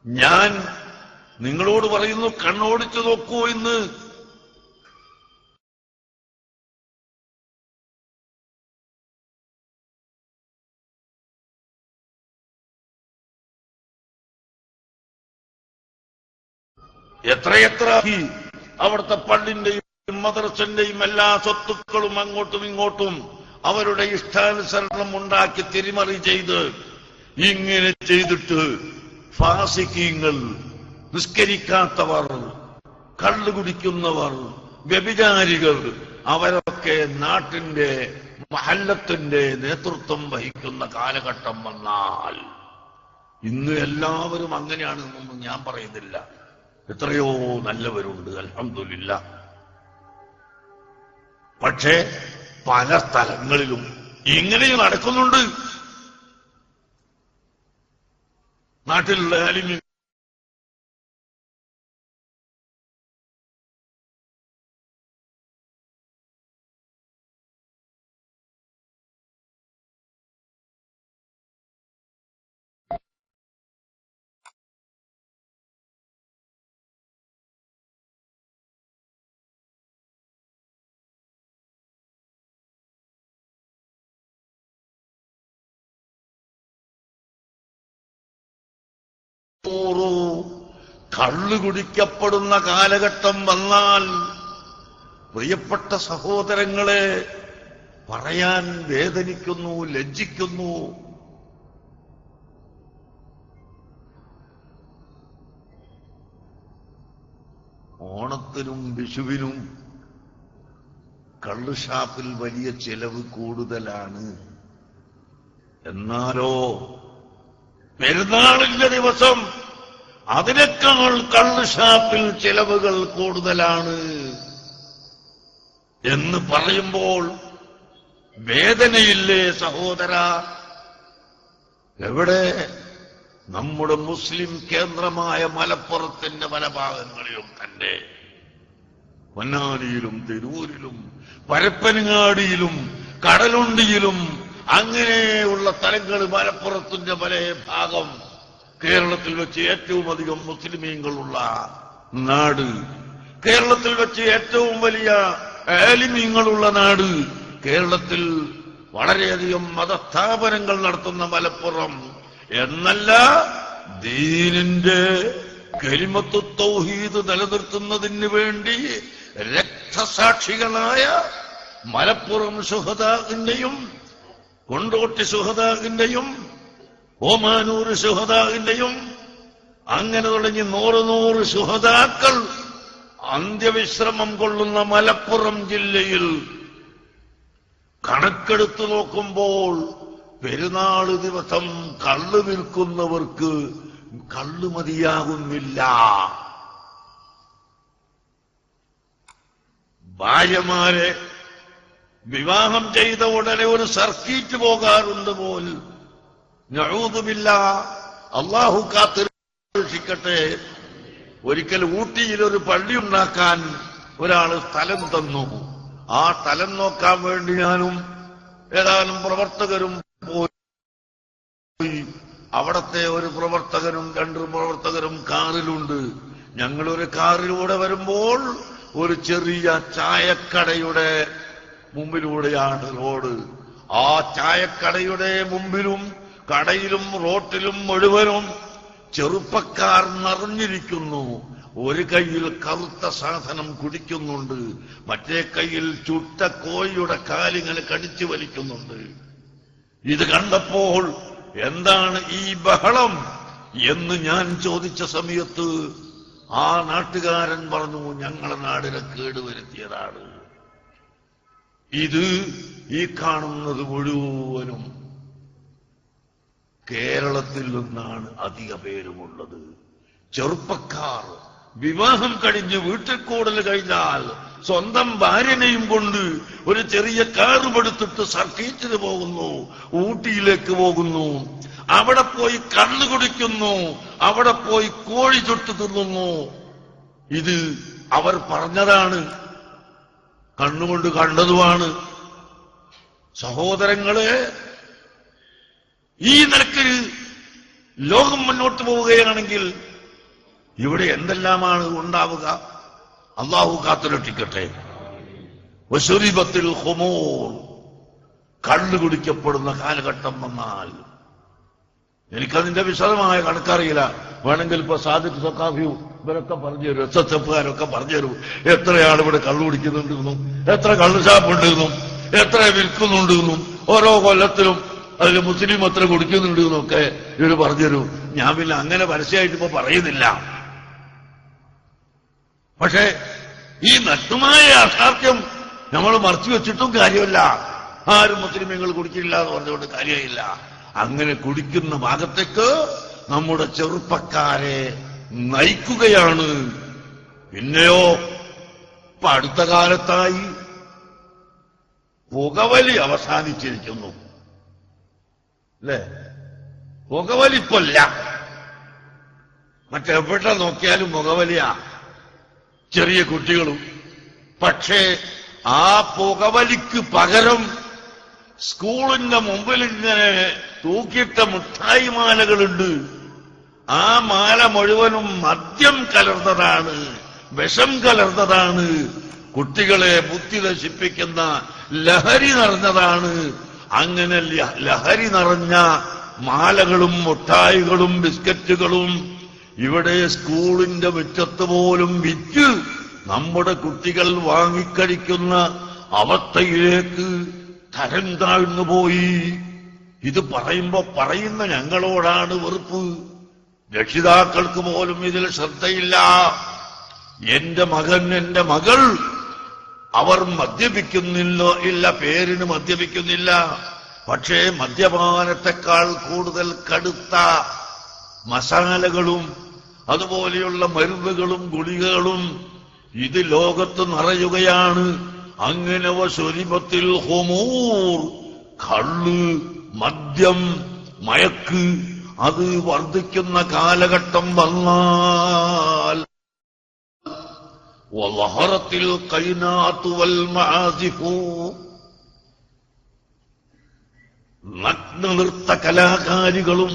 ഞാൻ നിങ്ങളോട് പറയുന്നു, കണ്ണോടിച്ചു നോക്കൂ എന്ന്. എത്രയെത്ര അവിടുത്തെ പള്ളിന്റെയും മദ്രസന്റെയും എല്ലാ സ്വത്തുക്കളും അങ്ങോട്ടും ഇങ്ങോട്ടും അവരുടെ ഇഷ്ടാനുസരണം ഉണ്ടാക്കി തിരിമറി ചെയ്ത് ഇങ്ങനെ ചെയ്തിട്ട് ഫാസിഖീങ്ങൾ, നിസ്കരിക്കാത്തവർ, കള്ളുകുടിക്കുന്നവർ, വ്യഭിചാരികൾ, അവരൊക്കെ നാട്ടിന്റെ മഹല്ലത്തിന്റെ നേതൃത്വം വഹിക്കുന്ന കാലഘട്ടം വന്നാൽ, ഇന്ന് എല്ലാവരും അങ്ങനെയാണെന്നൊന്നും ഞാൻ പറയുന്നില്ല. എത്രയോ നല്ലവരുണ്ട്, അൽഹംദുലില്ലാ. പക്ഷേ പല സ്ഥലങ്ങളിലും ഇങ്ങനെയും നടക്കുന്നുണ്ട്. നാട്ടിലുള്ള ആലിമീങ്ങൾ കള്ളു കുടിക്കപ്പെടുന്ന കാലഘട്ടം വന്നാൽ, പ്രിയപ്പെട്ട സഹോദരങ്ങളെ, പറയാൻ വേദനിക്കുന്നു, ലജ്ജിക്കുന്നു. ഓണത്തിനും വിഷുവിനും കള്ളുഷാപ്പിൽ വലിയ ചെലവ് കൂടുതലാണ്. എന്നാലോ പെരുന്നാളിന്റെ ദിവസം അതിനേക്കാൾ കള്ളുഷാപ്പിൽ ചെലവുകൾ കൂടുതലാണ് എന്ന് പറയുമ്പോൾ വേദനയില്ലേ സഹോദര? എവിടെ? നമ്മുടെ മുസ്ലിം കേന്ദ്രമായ മലപ്പുറത്തിന്റെ പല ഭാഗങ്ങളിലും തന്നെ, പൊന്നാനിയിലും തിരൂരിലും പരപ്പനങ്ങാടിയിലും കടലുണ്ടിയിലും അങ്ങനെയുള്ള സ്ഥലങ്ങൾ, മലപ്പുറത്തിന്റെ പല ഭാഗം, കേരളത്തിൽ വെച്ച് ഏറ്റവും അധികം മുസ്ലിമീങ്ങളുള്ള നാട്, കേരളത്തിൽ വെച്ച് ഏറ്റവും വലിയ ആലിമീങ്ങളുള്ള നാട്, കേരളത്തിൽ വളരെയധികം മതസ്ഥാപനങ്ങൾ നടത്തുന്ന മലപ്പുറം എന്നല്ല, ദീനിന്റെ കലിമത്തു തൗഹീദ് നിലനിർത്തുന്നതിന് വേണ്ടി രക്തസാക്ഷികളായ മലപ്പുറം ശുഹദാഇന്റെയും കൊണ്ടോട്ടി ശുഹദാഇന്റെയും ഓമാനൂർ ശുഹദാഇന്റെയും അങ്ങനെ തുടങ്ങി 100 ശുഹദാക്കൾ അന്ത്യവിശ്രമം കൊള്ളുന്ന മലപ്പുറം ജില്ലയിൽ കണക്കെടുത്തു നോക്കുമ്പോൾ പെരുന്നാൾ ദിവസം കള്ള് വിൽക്കുന്നവർക്ക് കള്ള് മതിയാകുന്നില്ല. ഭാര്യമാരെ വിവാഹം ചെയ്ത ഉടനെ ഒരു സർക്കീറ്റ് പോകാറുണ്ട് പോൽ. നഊദുബില്ലാഹ്, അല്ലാഹു കാത്തിരക്ഷിക്കട്ടെ. ഒരിക്കൽ ഊട്ടിയിൽ ഒരു പള്ളി ഉണ്ടാക്കാൻ ഒരാള് സ്ഥലം തന്നു. ആ സ്ഥലം നോക്കാൻ വേണ്ടി ഞാനും ഏതാനും പ്രവർത്തകരും പോയി. അവിടത്തെ ഒരു പ്രവർത്തകനും 2 പ്രവർത്തകരും കാറിലുണ്ട്. ഞങ്ങളൊരു കാറിലൂടെ വരുമ്പോൾ ഒരു ചെറിയ ചായക്കടയുടെ മുമ്പിലൂടെയാണ് റോഡ്. ആ ചായക്കടയുടെ മുമ്പിലും കടയിലും റോട്ടിലും മുഴുവനും ചെറുപ്പക്കാർ നിറഞ്ഞിരിക്കുന്നു. ഒരു കൈയിൽ കറുത്ത സാധനം കുടിക്കുന്നുണ്ട്, മറ്റേ കൈയിൽ ചുട്ട കോഴിയുടെ കാലിങ്ങനെ കടിച്ചു വലിക്കുന്നുണ്ട്. ഇത് കണ്ടപ്പോൾ എന്താണ് ഈ ബഹളം എന്ന് ഞാൻ ചോദിച്ച സമയത്ത് ആ നാട്ടുകാരൻ പറഞ്ഞു, ഞങ്ങളെ നാടിനെ കേടുവരുത്തിയതാണ്. ഇത് ഈ കാണുന്നത് മുഴുവനും കേരളത്തിൽ നിന്നാണ് അധിക പേരുമുള്ളത്. ചെറുപ്പക്കാർ വിവാഹം കഴിഞ്ഞ് വീട്ടിൽ കൂടൽ കഴിഞ്ഞാൽ സ്വന്തം ഭാര്യനെയും കൊണ്ട് ഒരു ചെറിയ കാറുമെടുത്തിട്ട് സർക്കീറ്റിന് പോകുന്നു, ഊട്ടിയിലേക്ക് പോകുന്നു. അവിടെ പോയി കള്ള് കുടിക്കുന്നു, അവിടെ പോയി കോഴി ചുട്ടു തിന്നുന്നു. ഇത് അവർ പറഞ്ഞതാണ്, കണ്ണുകൊണ്ട് കണ്ടതുമാണ്. സഹോദരങ്ങളെ, ഈ നിലക്ക് ലോകം മുന്നോട്ട് പോവുകയാണെങ്കിൽ ഇവിടെ എന്തെല്ലാമാണ് ഉണ്ടാവുക? അല്ലാഹു കാത്തുരക്ഷിക്കട്ടെ. വശുരിബത്തിൽ ഖുമൂർ, കള്ളു കുടിക്കപ്പെടുന്ന കാലഘട്ടം വന്നാൽ, എനിക്കതിന്റെ വിശദമായ കണക്കറിയില്ല. വേണമെങ്കിൽ ഇപ്പൊ സാദിഖ് സഖാഫിയും ഇവരൊക്കെ പറഞ്ഞു തരും, SSFകാരൊക്കെ പറഞ്ഞു തരും എത്രയാണ് ഇവിടെ കള്ളു കുടിക്കുന്നുണ്ടെന്നും എത്ര കള്ളു ഷാപ്പുണ്ടെന്നും എത്ര വിൽക്കുന്നുണ്ടെന്നും ഓരോ കൊല്ലത്തിലും അതിൽ മുസ്ലിം എത്ര കുടിക്കുന്നുണ്ടെന്നൊക്കെ ഇവർ പറഞ്ഞു തരും. ഞാൻ പിന്നെ അങ്ങനെ പരസ്യമായിട്ട് ഇപ്പൊ പറയുന്നില്ല. പക്ഷേ ഈ നഗ്നമായ യാഥാർത്ഥ്യം നമ്മൾ മറച്ചു വെച്ചിട്ടും കാര്യമില്ല. ആരും മുസ്ലിമീങ്ങൾ കുടിക്കില്ല എന്ന് പറഞ്ഞുകൊണ്ട് കാര്യമില്ല. അങ്ങനെ കുടിക്കുന്ന ഭാഗത്തേക്ക് നമ്മുടെ ചെറുപ്പക്കാരെ നയിക്കുകയാണ്. പിന്നെയോ ഇപ്പൊ അടുത്ത കാലത്തായി പുകവലി അവസാനിച്ചിരിക്കുന്നു, അല്ലേ? പുകവലിപ്പല്ല, മറ്റെവിടെ നോക്കിയാലും പുകവലിയാ, ചെറിയ കുട്ടികളും. പക്ഷേ ആ പുകവലിക്ക് പകരം സ്കൂളിന്റെ മുമ്പിൽ ഇങ്ങനെ തൂക്കിയിട്ട മുട്ടായി മാലകളുണ്ട്. ആ മാല മുഴുവനും മദ്യം കലർന്നതാണ്, വിഷം കലർന്നതാണ്, കുട്ടികളെ ബുദ്ധി നശിപ്പിക്കുന്ന ലഹരി നിറഞ്ഞതാണ്. അങ്ങനെ ലഹരി നിറഞ്ഞ മാലകളും മുട്ടായികളും ബിസ്ക്കറ്റുകളും ഇവിടെ സ്കൂളിന്റെ മുറ്റത്ത് പോലും വിറ്റ് നമ്മുടെ കുട്ടികൾ വാങ്ങിക്കഴിക്കുന്ന അവസ്ഥയിലേക്ക് തരം താഴ്ന്നുപോയി. ഇത് പറയുമ്പോ പറയുന്ന ഞങ്ങളോടാണ് വെറുപ്പ്. രക്ഷിതാക്കൾക്ക് പോലും ഇതിൽ ശ്രദ്ധയില്ല. എന്റെ മകൻ, എന്റെ മകൾ അവർ മദ്യപിക്കുന്നില്ല, ഇല്ല, പേരിന് മദ്യപിക്കുന്നില്ല. പക്ഷേ മദ്യപാനത്തെക്കാൾ കൂടുതൽ കടുത്ത മസാലകളും അതുപോലെയുള്ള മരുന്നുകളും ഗുളികകളും ഇത് ലോകത്ത് നിറയുകയാണ്. അങ്ങനെ വശുരിബത്തിൽ ഖുമൂർ, കള്ള്, മദ്യം, മയക്ക് അത് വർദ്ധിക്കുന്ന കാലഘട്ടം വന്നാൽ വളഹറത്തിൽ ഖൈനാതു വൽ മആസിഫു, നഗ്നനൃത്ത കലാകാരികളും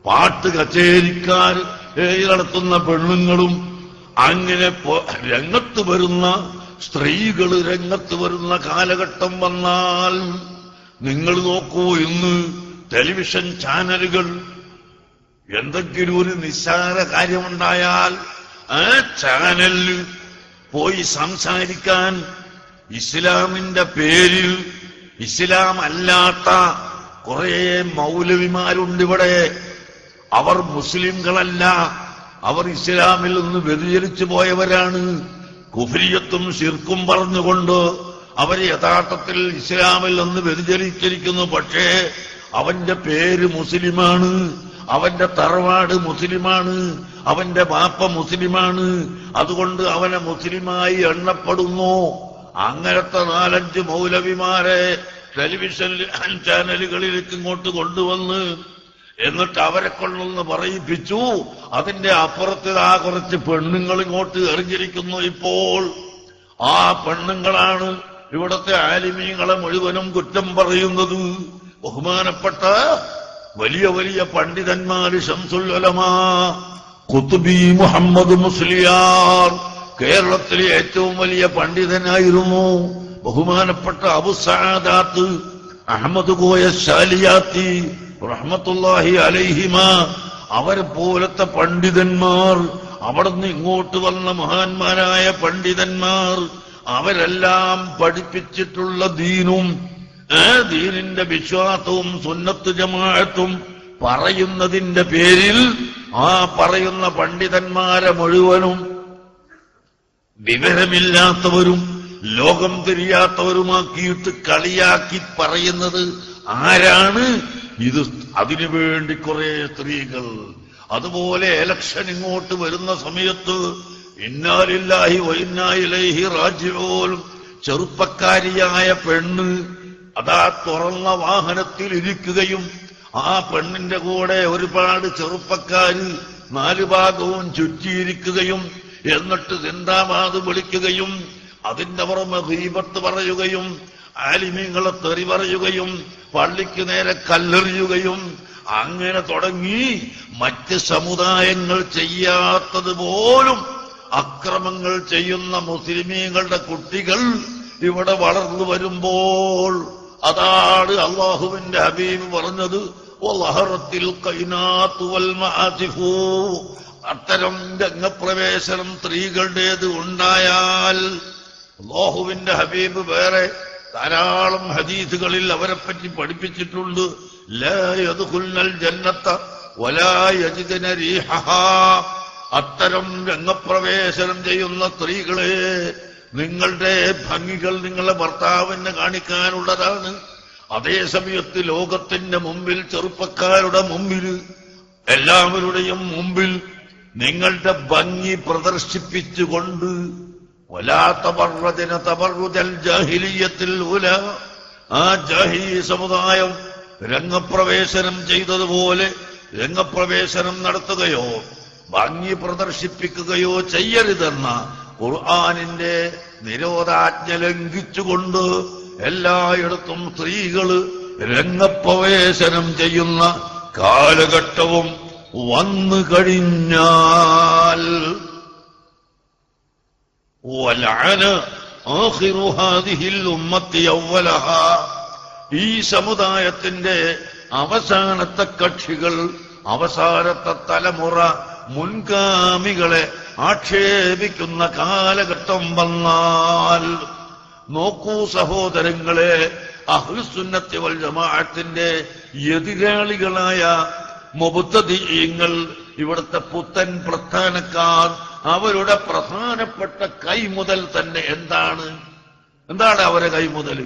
പാട്ട് കച്ചേരിക്കാർ നടത്തുന്ന പെണ്ണുങ്ങളും അങ്ങനെ രംഗത്ത് വരുന്ന സ്ത്രീകൾ രംഗത്ത് വരുന്ന കാലഘട്ടം വന്നാൽ നിങ്ങൾ നോക്കൂ, ഇന്ന് ടെലിവിഷൻ ചാനലുകൾ എന്തെങ്കിലും ഒരു നിസ്സാര കാര്യമുണ്ടായാൽ ആ ചാനലിൽ പോയി സംസാരിക്കാൻ ഇസ്ലാമിന്റെ പേരിൽ ഇസ്ലാം അല്ലാത്ത കുറെ മൗലവിമാരുണ്ട് ഇവിടെ. അവർ മുസ്ലിംകളല്ല, അവർ ഇസ്ലാമിൽ നിന്ന് വ്യതിചലിച്ചു പോയവരാണ്. കുഫ്രിയത്തും ശിർക്കും പറഞ്ഞുകൊണ്ട് അവർ യഥാർത്ഥത്തിൽ ഇസ്ലാമിൽ നിന്ന് വ്യതിചലിച്ചിരിക്കുന്നു. പക്ഷേ അവന്റെ പേര് മുസ്ലിമാണ്, അവന്റെ തറവാട് മുസ്ലിമാണ്, അവന്റെ ബാപ്പ മുസ്ലിമാണ്, അതുകൊണ്ട് അവനെ മുസ്ലിമായി എണ്ണപ്പെടുന്നു. അങ്ങനത്തെ 4-5 മൗലവിമാരെ ടെലിവിഷൻ ചാനലുകളിലേക്ക് ഇങ്ങോട്ട് കൊണ്ടുവന്ന് എന്നിട്ട് അവരെ കൊണ്ടൊന്ന് പറയിപ്പിച്ചു. അതിന്റെ അപ്പുറത്ത് കുറച്ച് പെണ്ണുങ്ങൾ ഇങ്ങോട്ട് എറിഞ്ഞിരിക്കുന്നു. ഇപ്പോൾ ആ പെണ്ണുങ്ങളാണ് ഇവിടത്തെ ആലിമീങ്ങളെ മുഴുവനും കുറ്റം പറയുന്നത്. ബഹുമാനപ്പെട്ട വലിയ വലിയ പണ്ഡിതന്മാര് ശംസുൽ ഉലമാ ഖുത്ബി മുഹമ്മദ് മുസ്ലിയാർ കേരളത്തിലെ ഏറ്റവും വലിയ പണ്ഡിതനായിരുന്നു. ബഹുമാനപ്പെട്ട അബു സഅദാത്ത് അഹമ്മദ് കോയ ശാലിയാത്തി റഹ്മത്തുള്ളാഹി അലൈഹിമ അവരെ പോലത്തെ പണ്ഡിതന്മാർ, അവിടുന്ന് ഇങ്ങോട്ട് വന്ന മഹാന്മാരായ പണ്ഡിതന്മാർ, അവരെല്ലാം പഠിപ്പിച്ചിട്ടുള്ള ദീനും ദീനിന്റെ വിശ്വാസവും സുന്നത്ത് ജമാഅത്തും പറയുന്നതിന്റെ പേരിൽ ആ പറയുന്ന പണ്ഡിതന്മാരെ മുഴുവനും വിവരമില്ലാത്തവരും ലോകം തിരിയാത്തവരുമാക്കിയിട്ട് കളിയാക്കി പറയുന്നത് ആരാണ്? ഇത് അതിനുവേണ്ടി കുറെ സ്ത്രീകൾ. അതുപോലെ ഇലക്ഷൻ ഇങ്ങോട്ട് വരുന്ന സമയത്ത് ഇന്നാ ലില്ലാഹി വ ഇന്നാ ഇലൈഹി റാജിഊൻ ചെറുപ്പക്കാരിയായ പെണ്ണ് അതാ തുറന്ന വാഹനത്തിൽ ഇരിക്കുകയും ആ പെണ്ണിന്റെ കൂടെ ഒരുപാട് ചെറുപ്പക്കാര് 4 ഭാഗവും ചുറ്റിയിരിക്കുകയും എന്നിട്ട് സിന്ദാബാദ് വിളിക്കുകയും അതിന്റെ പുറമെ ഗീബത്ത് പറയുകയും ആലിമീങ്ങളെ തെറി പറയുകയും പള്ളിക്ക് നേരെ കല്ലെറിയുകയും അങ്ങനെ തുടങ്ങി മറ്റ് സമുദായങ്ങൾ ചെയ്യാത്തതുപോലും അക്രമങ്ങൾ ചെയ്യുന്ന മുസ്ലിമീങ്ങളുടെ കുട്ടികൾ ഇവിടെ വളർന്നു വരുമ്പോൾ അതാണ് അല്ലാഹുവിന്റെ ഹബീബ് പറഞ്ഞത്, വലഹറത്തിൽ ഖൈനാത്തു വൽ മആസിഫു. അത്തരം രംഗപ്രവേശനം സ്ത്രീകളുടേത് ഉണ്ടായാൽ അല്ലാഹുവിന്റെ ഹബീബ് വേറെ ധാരാളം ഹദീസുകളിൽ അവരെപ്പറ്റി പഠിപ്പിച്ചിട്ടുണ്ട്. ലാ യദ്ഖുൽനൽ ജന്നത വലാ യജിദന റീഹഹാ. അത്തരം രംഗപ്രവേശനം ചെയ്യുന്ന സ്ത്രീകളെ, നിങ്ങളുടെ ഭംഗികൾ നിങ്ങളുടെ ഭർത്താവിനെ കാണിക്കാനുള്ളതാണ്. അതേസമയത്ത് ലോകത്തിന്റെ മുമ്പിൽ, ചെറുപ്പക്കാരുടെ മുമ്പിൽ, എല്ലാവരുടെയും മുമ്പിൽ നിങ്ങളുടെ ഭംഗി പ്രദർശിപ്പിച്ചുകൊണ്ട് വലാ തബറജന തബറുജൽ ജാഹിലിയ്യത്തിൽ ഉല, ആ ജാഹിലി സമുദായം രംഗപ്രവേശനം ചെയ്തതുപോലെ രംഗപ്രവേശനം നടത്തുകയോ ഭംഗി പ്രദർശിപ്പിക്കുകയോ ചെയ്യരുതെന്ന ഖുർആനിന്റെ നിരോധാജ്ഞ ലംഘിച്ചുകൊണ്ട് എല്ലായിടത്തും സ്ത്രീകൾ രംഗപ്രവേശനം ചെയ്യുന്ന കാലഘട്ടവും വന്നു കഴിഞ്ഞാൽ വലഅന ആഖിറു ഹാദിഹിൽ ഉമ്മത്തി അവ്വലഹാ, ഈ സമുദായത്തിന്റെ അവസാനത്തെ കക്ഷികൾ, അവസാനത്തെ തലമുറ മുൻഗാമികളെ ആക്ഷേപിക്കുന്ന കാലഘട്ടം വന്നാൽ, നോക്കൂ സഹോദരങ്ങളെ, അഹ്ലുസുന്നത്തി വൽ ജമാഅത്തിന്റെ എതിരാളികളായ മുബ്തദിഈങ്ങൾ, ഇവിടുത്തെ പുത്തൻ പ്രസ്ഥാനക്കാർ, അവരുടെ പ്രധാനപ്പെട്ട കൈമുതൽ തന്നെ എന്താണ് അവരെ കൈമുതൽ?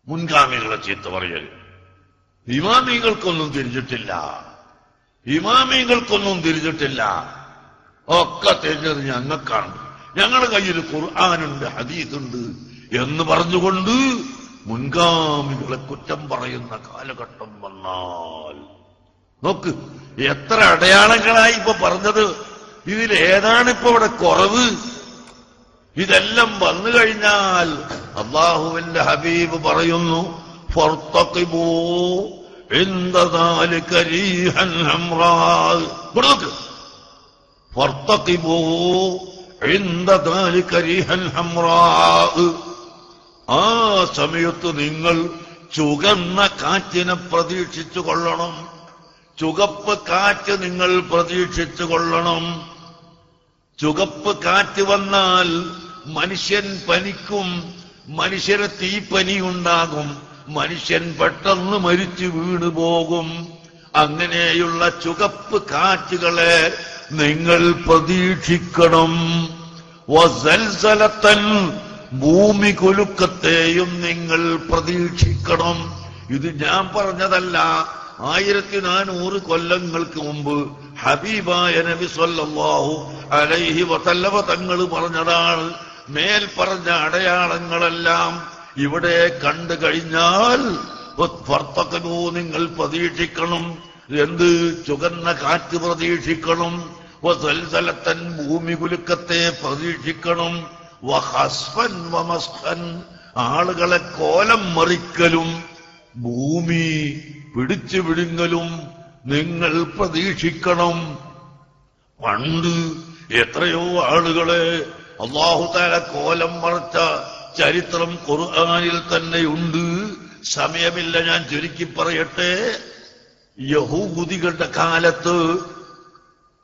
മുൻഗാമികളെ ചീത്ത പറയൽ. ഇമാമികൾക്കൊന്നും തിരിഞ്ഞിട്ടില്ല, ഒക്കെ തിരിഞ്ഞത് ഞങ്ങൾക്കാണ്. ഞങ്ങളുടെ കയ്യിൽ ഖുർആനുണ്ട്, ഹദീസുണ്ട് എന്ന് പറഞ്ഞുകൊണ്ട് മുൻഗാമികളെ കുറ്റം പറയുന്ന കാലഘട്ടം വന്നാൽ നോക്ക്, എത്ര അടയാളങ്ങളായി ഇപ്പൊ പറഞ്ഞത്. ഇതിലേതാണിപ്പോ ഇവിടെ കുറവ്? ഇതെല്ലാം വന്നു കഴിഞ്ഞാൽ അല്ലാഹുവിന്റെ ഹബീബ് പറയുന്നു, ഫർതഖിബൂ ഇൻദ ദാലിക റീഹൻ ഹംറാ. ഫർതഖിബൂ ഇൻദ ദാലിക റീഹൻ ഹംറാ. ആ സമയത്ത് നിങ്ങൾ ചുകന്ന കാറ്റിനെ പ്രതീക്ഷിച്ചു കൊള്ളണം. ചുകപ്പ് കാറ്റ് നിങ്ങൾ പ്രതീക്ഷിച്ചു കൊള്ളണം. ചുകപ്പ് കാറ്റ് വന്നാൽ മനുഷ്യൻ പനിക്കും, മനുഷ്യന് തീപ്പനി ഉണ്ടാകും, മനുഷ്യൻ പെട്ടെന്ന് മരിച്ചു വീണു പോകും. അങ്ങനെയുള്ള ചുകപ്പ് കാറ്റുകളെ നിങ്ങൾ പ്രതീക്ഷിക്കണം. വസൽസലത്തൻ ഭൂമി കുലുക്കത്തെയും നിങ്ങൾ പ്രതീക്ഷിക്കണം. ഇത് ഞാൻ പറഞ്ഞതല്ല. 1400 കൊല്ലങ്ങൾക്ക് മുമ്പ് ഹബീബായ നബി സല്ലല്ലാഹു അലൈഹി വസല്ലമ തങ്ങൾ പറഞ്ഞതാണ്. മേൽ പറഞ്ഞ അടയാളങ്ങളെല്ലാം ഇവിടെ കണ്ടു കഴിഞ്ഞാൽ നിങ്ങൾ പ്രതീക്ഷിക്കണം. എന്ത്? ചുകന്ന കാറ്റ് പ്രതീക്ഷിക്കണം. വസൽസലത്തൻ ഭൂമി കുലുക്കത്തെ പ്രതീക്ഷിക്കണം. വഹസ്ഫൻ വമസ്ഖൻ ആളുകളെ കോലം മറിക്കലും ഭൂമി പിടിച്ചു വിഴുങ്ങലും നിങ്ങൾ പ്രതീക്ഷിക്കണം. പണ്ട് എത്രയോ ആളുകളെ അല്ലാഹു തആല കോലം മറച്ച ചരിത്രം ഖുർആനിൽ തന്നെയുണ്ട്. സമയമില്ല, ഞാൻ ചുരുക്കി പറയട്ടെ. യഹൂദികളുടെ കാലത്ത്,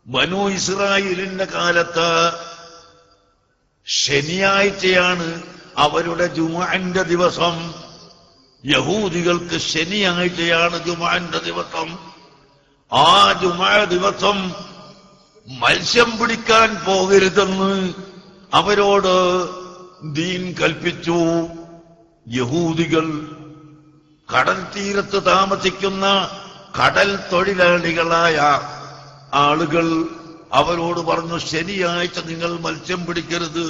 ബനൂ ഇസ്രായേലിന്റെ കാലത്ത് ശനിയാഴ്ചയാണ് അവരുടെ ജുമുഅന്റെ ദിവസം. യഹൂദികൾക്ക് ശനിയാഴ്ചയാണ് ജുമുഅന്റെ ദിവസം. ആ ജുമുഅ ദിവസം മത്സ്യം പിടിക്കാൻ പോകരുതെന്ന് അവരോട് ദീൻ കൽപ്പിച്ചു. യഹൂദികൾ കടൽ തീരത്ത് താമസിക്കുന്ന കടൽ തൊഴിലാളികളായ ആളുകൾ അവരോട് പറഞ്ഞു, ശനിയാഴ്ച നിങ്ങൾ മത്സ്യം പിടിക്കരുത്.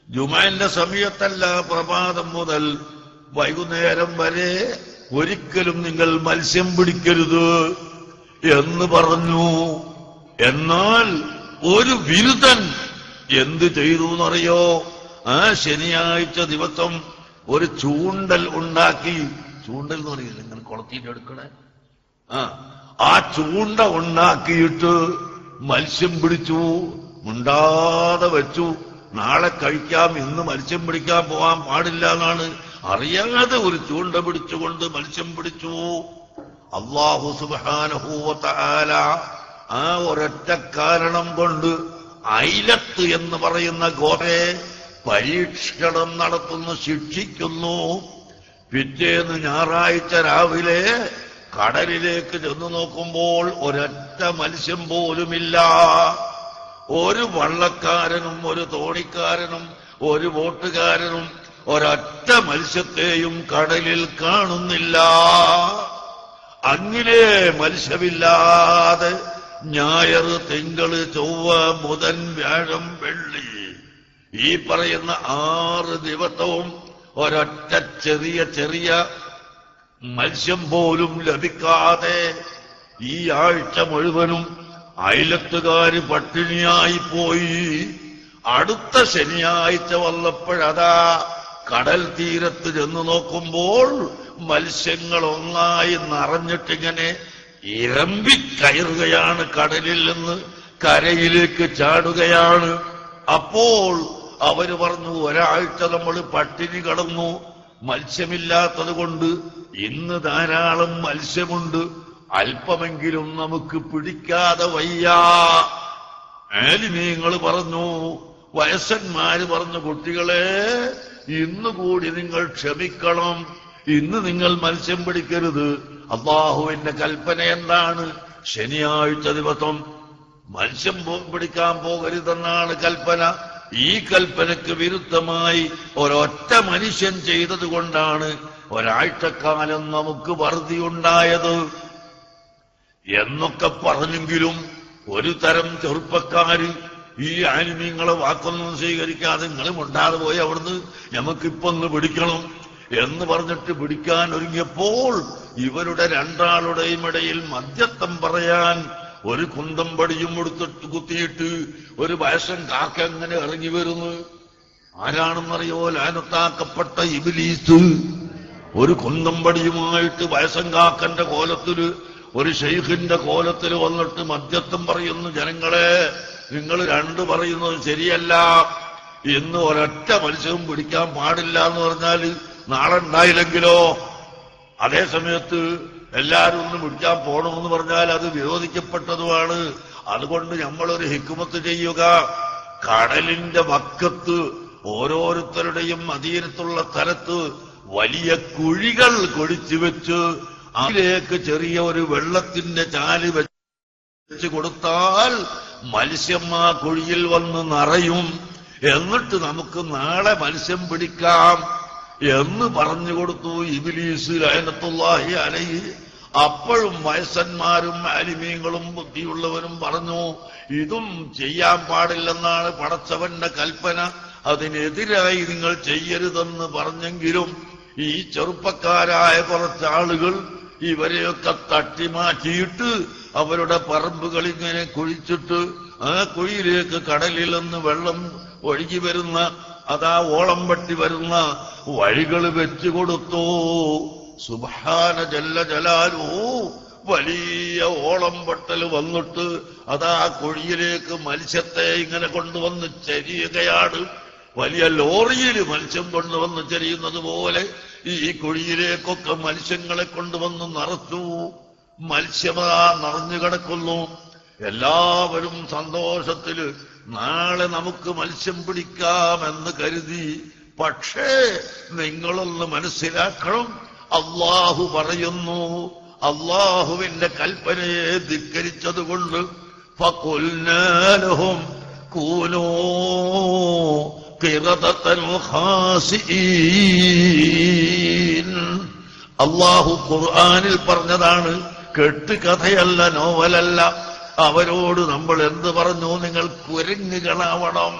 ജുമുഅന്റെ സമയത്തല്ല, പ്രഭാതം മുതൽ വൈകുന്നേരം വരെ ഒരിക്കലും നിങ്ങൾ മത്സ്യം പിടിക്കരുത് എന്ന് പറഞ്ഞു. എന്നാൽ ഒരു വിരുദ്ധൻ എന്ത് ചെയ്തു എന്നറിയോ? ആ ശനിയാഴ്ച ദിവസം ഒരു ചൂണ്ടൽ ഉണ്ടാക്കി. ചൂണ്ടൽ എന്ന് പറയില്ല, ഇങ്ങനെ കുളത്തിയിട്ട് എടുക്കണേ. ആ ചൂണ്ട ഉണ്ടാക്കിയിട്ട് മത്സ്യം പിടിച്ചു. മുണ്ടാതെ വെച്ചു. നാളെ കഴിക്കാം, ഇന്ന് മത്സ്യം പിടിക്കാൻ പോകാൻ പാടില്ല എന്നാണ്. അറിയാതെ ഒരു ചൂണ്ട പിടിച്ചുകൊണ്ട് മത്സ്യം പിടിച്ചു. അല്ലാഹു സുബ്ഹാനഹു വ തആല ആ ഒരൊറ്റ കാരണം കൊണ്ട് ഐലത്ത് എന്ന് പറയുന്ന ഗോത്രത്തെ പരീക്ഷണം നടത്തുന്നു, ശിക്ഷിക്കുന്നു. പിറ്റേന്ന് ഞായറാഴ്ച രാവിലെ കടലിലേക്ക് ചെന്നു നോക്കുമ്പോൾ ഒരൊറ്റ മത്സ്യം പോലുമില്ല. ഒരു വള്ളക്കാരനും ഒരു തോണിക്കാരനും ഒരു ബോട്ടുകാരനും ഒരൊറ്റ മത്സ്യത്തെയും കടലിൽ കാണുന്നില്ല. അങ്ങനെ മത്സ്യമില്ലാതെ ഞായർ, തിങ്കൾ, ചൊവ്വ, ബുധൻ, വ്യാഴം, വെള്ളി ഈ പറയുന്ന 6 ദിവസവും ഒരൊറ്റ ചെറിയ ചെറിയ മത്സ്യം പോലും ലഭിക്കാതെ ഈ ആഴ്ച മുഴുവനും അയലത്തുകാര് പട്ടിണിയായി പോയി. അടുത്ത ശനിയാഴ്ച വന്നപ്പോഴതാ കടൽ തീരത്ത് ചെന്ന് നോക്കുമ്പോൾ മത്സ്യങ്ങൾ ഒന്നായി നിറഞ്ഞിട്ടിങ്ങനെ ഇരമ്പിക്കയറുകയാണ്. കടലിൽ നിന്ന് കരയിലേക്ക് ചാടുകയാണ്. അപ്പോൾ അവര് പറഞ്ഞു, ഒരാഴ്ച നമ്മൾ പട്ടിണി കിടന്നു മത്സ്യമില്ലാത്തത് കൊണ്ട്. ഇന്ന് ധാരാളം മത്സ്യമുണ്ട്, അല്പമെങ്കിലും നമുക്ക് പിടിക്കാതെ വയ്യ. ആലിമീങ്ങൾ പറഞ്ഞു, വയസ്സന്മാര് പറഞ്ഞു, കുട്ടികളെ ഇന്നുകൂടി നിങ്ങൾ ക്ഷമിക്കണം, ഇന്ന് നിങ്ങൾ മത്സ്യം പിടിക്കരുത്. അല്ലാഹുവിന്റെ കൽപ്പന എന്താണ്? ശനിയാഴ്ച ദിവസം മത്സ്യം പിടിക്കാൻ പോകരുതെന്നാണ് കൽപ്പന. ഈ കൽപ്പനയ്ക്ക് വിരുദ്ധമായി ഒരൊറ്റ മനുഷ്യൻ ചെയ്തത് കൊണ്ടാണ് ഒരാഴ്ചക്കാലം നമുക്ക് വറുതിയുണ്ടായത് എന്നൊക്കെ പറഞ്ഞെങ്കിലും ഒരു തരം ചെറുപ്പക്കാര് ഈ ആലിമീങ്ങളെ വാക്കൊന്നും സ്വീകരിക്കാതെ നിങ്ങളും ഉണ്ടാതെ പോയി അവിടുന്ന് നമുക്കിപ്പൊന്ന് പിടിക്കണം എന്ന് പറഞ്ഞിട്ട് പിടിക്കാൻ ഒരുങ്ങിയപ്പോൾ ഇവരുടെ രണ്ടാളുടെയും ഇടയിൽ മധ്യസ്ഥം പറയാൻ ഒരു കുന്തം പടിയും എടുത്തിട്ട് കുത്തിയിട്ട് ഒരു വയസ്സൻ കാക്ക അങ്ങനെ ഇറങ്ങി വരുന്നു. ആരാണെന്നറിയോ? ലാനത്താക്കപ്പെട്ട ഇബ്ലീസ്. ഒരു കുന്തം പടിയുമായിട്ട് വയസ്സൻ കാക്കന്റെ കോലത്തില് ഒരു ഷെയ്ഖിന്റെ കോലത്തിൽ വന്നിട്ട് മധ്യസ്ഥം പറയുന്നു, ജനങ്ങളെ നിങ്ങൾ രണ്ടു പറയുന്നത് ശരിയല്ല, ഇന്ന് ഒരൊറ്റ മത്സ്യവും പിടിക്കാൻ പാടില്ല എന്ന് പറഞ്ഞാൽ നാളെ ഉണ്ടായില്ലെങ്കിലോ? അതേ സമയത്ത് എല്ലാവരും ഒന്ന് പിടിക്കാൻ പോകണമെന്ന് പറഞ്ഞാൽ അത് വിരോധിക്കപ്പെട്ടതുമാണ്. അതുകൊണ്ട് നമ്മളൊരു ഹിക്മത്ത് ചെയ്യുക, കടലിന്റെ വക്കത്ത് ഓരോരുത്തരുടെയും അധീനത്തുള്ള സ്ഥലത്ത് വലിയ കുഴികൾ കുഴിച്ചു വെച്ച് അതിലേക്ക് ചെറിയ ഒരു വെള്ളത്തിന്റെ ചാല് വെച്ച് കൊടുത്താൽ മത്സ്യം ആ കുഴിയിൽ വന്ന് നിറയും. എന്നിട്ട് നമുക്ക് നാളെ മത്സ്യം പിടിക്കാം എന്ന് പറഞ്ഞു കൊടുത്തു ഇബ്ലീസ് ലഅനത്തുല്ലാഹി അലൈഹി. അപ്പോഴും വയസ്സന്മാരും ആലിമീങ്ങളും ബുദ്ധിയുള്ളവരും പറഞ്ഞു, ഇതും ചെയ്യാൻ പാടില്ലെന്നാണ് പടച്ചവന്റെ കൽപ്പന, അതിനെതിരായി നിങ്ങൾ ചെയ്യരുതെന്ന് പറഞ്ഞെങ്കിലും ഈ ചെറുപ്പക്കാരായ കുറച്ചാളുകൾ ഇവരെയൊക്കെ തട്ടിമാറ്റിയിട്ട് അവരുടെ പറമ്പുകൾ ഇങ്ങനെ കുഴിച്ചിട്ട് ആ കുഴിയിലേക്ക് കടലിൽ നിന്ന് വെള്ളം ഒഴുകി വരുന്ന അതാ ഓളം വെട്ടി വരുന്ന വഴികൾ വെച്ചു കൊടുത്തു. സുബ്ഹാന ജല്ല ജലാലുഹു. വലിയ ഓളം വെട്ടൽ വന്നിട്ട് അതാ കുഴിയിലേക്ക് മത്സ്യത്തെ ഇങ്ങനെ കൊണ്ടുവന്ന് ചരിയുകയാണ്. വലിയ ലോറിയിൽ മത്സ്യം കൊണ്ടുവന്ന് ചരിയുന്നത് പോലെ ഈ കുഴിയിലേക്കൊക്കെ മത്സ്യങ്ങളെ കൊണ്ടുവന്ന് നിറച്ചു. മത്സ്യമതാ നിറഞ്ഞു കിടക്കുന്നു. എല്ലാവരും സന്തോഷത്തില് നാളെ നമുക്ക് മത്സ്യം പിടിക്കാമെന്ന് കരുതി. പക്ഷേ നിങ്ങളൊന്ന് മനസ്സിലാക്കണം, അള്ളാഹു പറയുന്നു, അള്ളാഹുവിന്റെ കൽപ്പനയെ ധിക്കരിച്ചതുകൊണ്ട് ഫഖുൽനാ ലഹും കൂനൂ ഖിറദതൻ ഖാസിഈൻ. അള്ളാഹു ഖുർആനിൽ പറഞ്ഞതാണ്, കെട്ടുകഥയല്ല, നോവലല്ല. അവരോട് നമ്മൾ എന്ത് പറഞ്ഞു? നിങ്ങൾ കുരങ്ങുകളാവണം.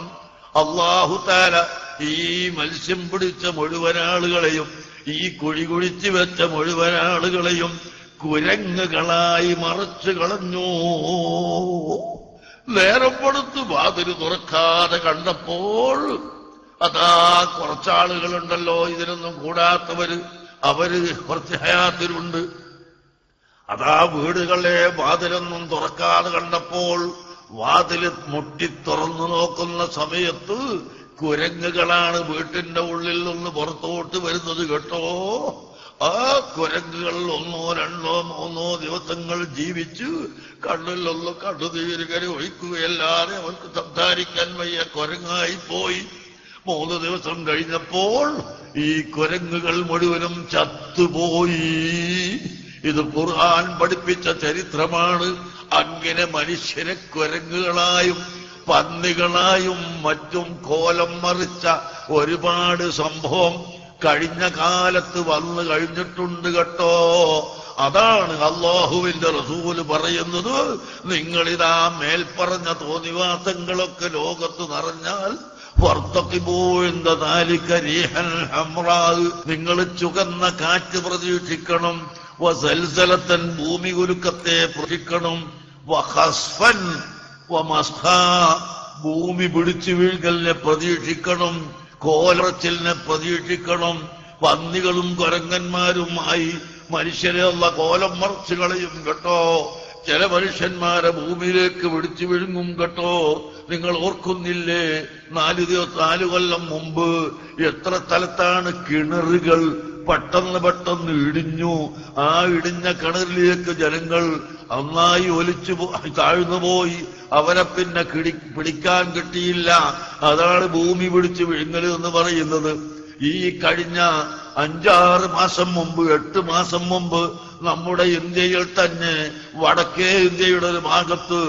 അല്ലാഹു തആല ഈ മത്സ്യം പിടിച്ച മുഴുവൻ ആളുകളെയും ഈ കുഴി കുഴിച്ചു വെച്ച മുഴുവൻ ആളുകളെയും കുരങ്ങുകളായി മറച്ചു കളഞ്ഞു. നേരം കൊടുത്ത് വാതില് തുറക്കാതെ കണ്ടപ്പോൾ അതാ കുറച്ചാളുകളുണ്ടല്ലോ ഇതിനൊന്നും കൂടാത്തവര്, അവര് കുറച്ച് ഹയാത്തിലുണ്ട്. അതാ വീടുകളെ വാതിലൊന്നും തുറക്കാതെ കണ്ടപ്പോൾ വാതില് മുട്ടി തുറന്നു നോക്കുന്ന സമയത്ത് കുരങ്ങുകളാണ് വീട്ടിന്റെ ഉള്ളിൽ നിന്ന് പുറത്തോട്ട് വരുന്നത് കേട്ടോ. ആ കുരങ്ങുകൾ 1, 2, 3 ദിവസങ്ങൾ ജീവിച്ച് കണ്ണിലൊന്ന് കണ്ണുനീരുകരെ ഒഴിക്കുകയല്ലാതെ അവർക്ക് സംസാരിക്കാൻ വയ്യ, കുരങ്ങായി പോയി. 3 ദിവസം കഴിഞ്ഞപ്പോൾ ഈ കുരങ്ങുകൾ മുഴുവനും ചത്തുപോയി. ഇത് ഖുർആൻ പഠിപ്പിച്ച ചരിത്രമാണ്. അങ്ങനെ മനുഷ്യരെ കുരങ്ങുകളായും പന്നികളായും മറ്റും കോലം മറിച്ച ഒരുപാട് സംഭവം കഴിഞ്ഞ കാലത്ത് വന്നു കഴിഞ്ഞിട്ടുണ്ട് കേട്ടോ. അതാണ് അല്ലാഹുവിന്റെ റസൂല് പറയുന്നത്, നിങ്ങളിതാ മേൽപ്പറഞ്ഞ തോന്നിവാസങ്ങളൊക്കെ ലോകത്ത് നിറഞ്ഞാൽ നിങ്ങൾ ചുകന്ന കാറ്റ് പ്രതീക്ഷിക്കണം, വസൽസലത്തൻ ഭൂമി കുലുക്കത്തെ പ്രതീക്ഷിക്കണം, വഖസ്ഫൻ വമസ്ഖാ ഭൂമി പിടിച്ചു വീഴ്കലിനെ പ്രതീക്ഷിക്കണം, കോലറച്ചിലിനെ പ്രതീക്ഷിക്കണം. പന്നികളും കുരങ്ങന്മാരുമായി മനുഷ്യരെ ഉള്ള കോലം മറച്ചു കളയും കേട്ടോ. ചില മനുഷ്യന്മാരെ ഭൂമിയിലേക്ക് പിടിച്ചു വിഴുങ്ങും കേട്ടോ. നിങ്ങൾ ഓർക്കുന്നില്ലേ, 4 കൊല്ലം മുമ്പ് എത്ര സ്ഥലത്താണ് കിണറുകൾ പെട്ടെന്ന് ഇടിഞ്ഞു. ആ ഇടിഞ്ഞ കിണറിലേക്ക് ജനങ്ങൾ നന്നായി ഒലിച്ചു താഴ്ന്നുപോയി. അവരെ പിന്നെ പിടിക്കാൻ കിട്ടിയില്ല. അതാണ് ഭൂമി പിടിച്ചു വിഴുങ്ങൽ എന്ന് പറയുന്നത്. ഈ കഴിഞ്ഞ 5-6 മാസം മുമ്പ്, 8 മാസം മുമ്പ് നമ്മുടെ ഇന്ത്യയിൽ തന്നെ വടക്കേ ഇന്ത്യയുടെ ഒരു ഭാഗത്ത്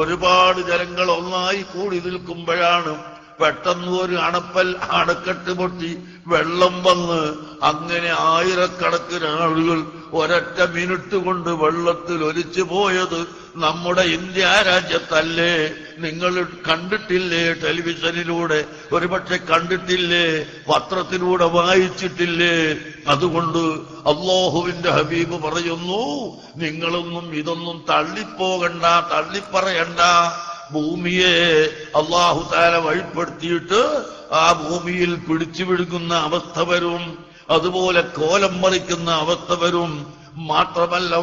ഒരുപാട് ജനങ്ങൾ ഒന്നായി കൂടി നിൽക്കുമ്പോഴാണ് പെട്ടെന്ന് ഒരു അണക്കെട്ട് പൊട്ടി വെള്ളം വന്ന് അങ്ങനെ ആയിരക്കണക്കിന് ആളുകൾ ഒരൊറ്റ മിനിറ്റ് കൊണ്ട് വെള്ളത്തിൽ ഒലിച്ചു പോയത് നമ്മുടെ ഇന്ത്യ രാജ്യത്തല്ലേ? നിങ്ങൾ കണ്ടിട്ടില്ലേ? ടെലിവിഷനിലൂടെ ഒരുപക്ഷെ കണ്ടിട്ടില്ലേ? പത്രത്തിലൂടെ വായിച്ചിട്ടില്ലേ? അതുകൊണ്ട് അല്ലാഹുവിന്റെ ഹബീബ് പറയുന്നു, നിങ്ങളൊന്നും ഇതൊന്നും തള്ളിപ്പോകണ്ട, തള്ളിപ്പറയണ്ട. ഭൂമിയെ അല്ലാഹു തആല വഴിപ്പെടുത്തിയിട്ട് ആ ഭൂമിയിൽ പിടിച്ചു വിഴുങ്ങുന്ന അവസ്ഥ വരും, അതുപോലെ കോലം മറിക്കുന്ന അവസ്ഥ വരും. മാത്രമല്ല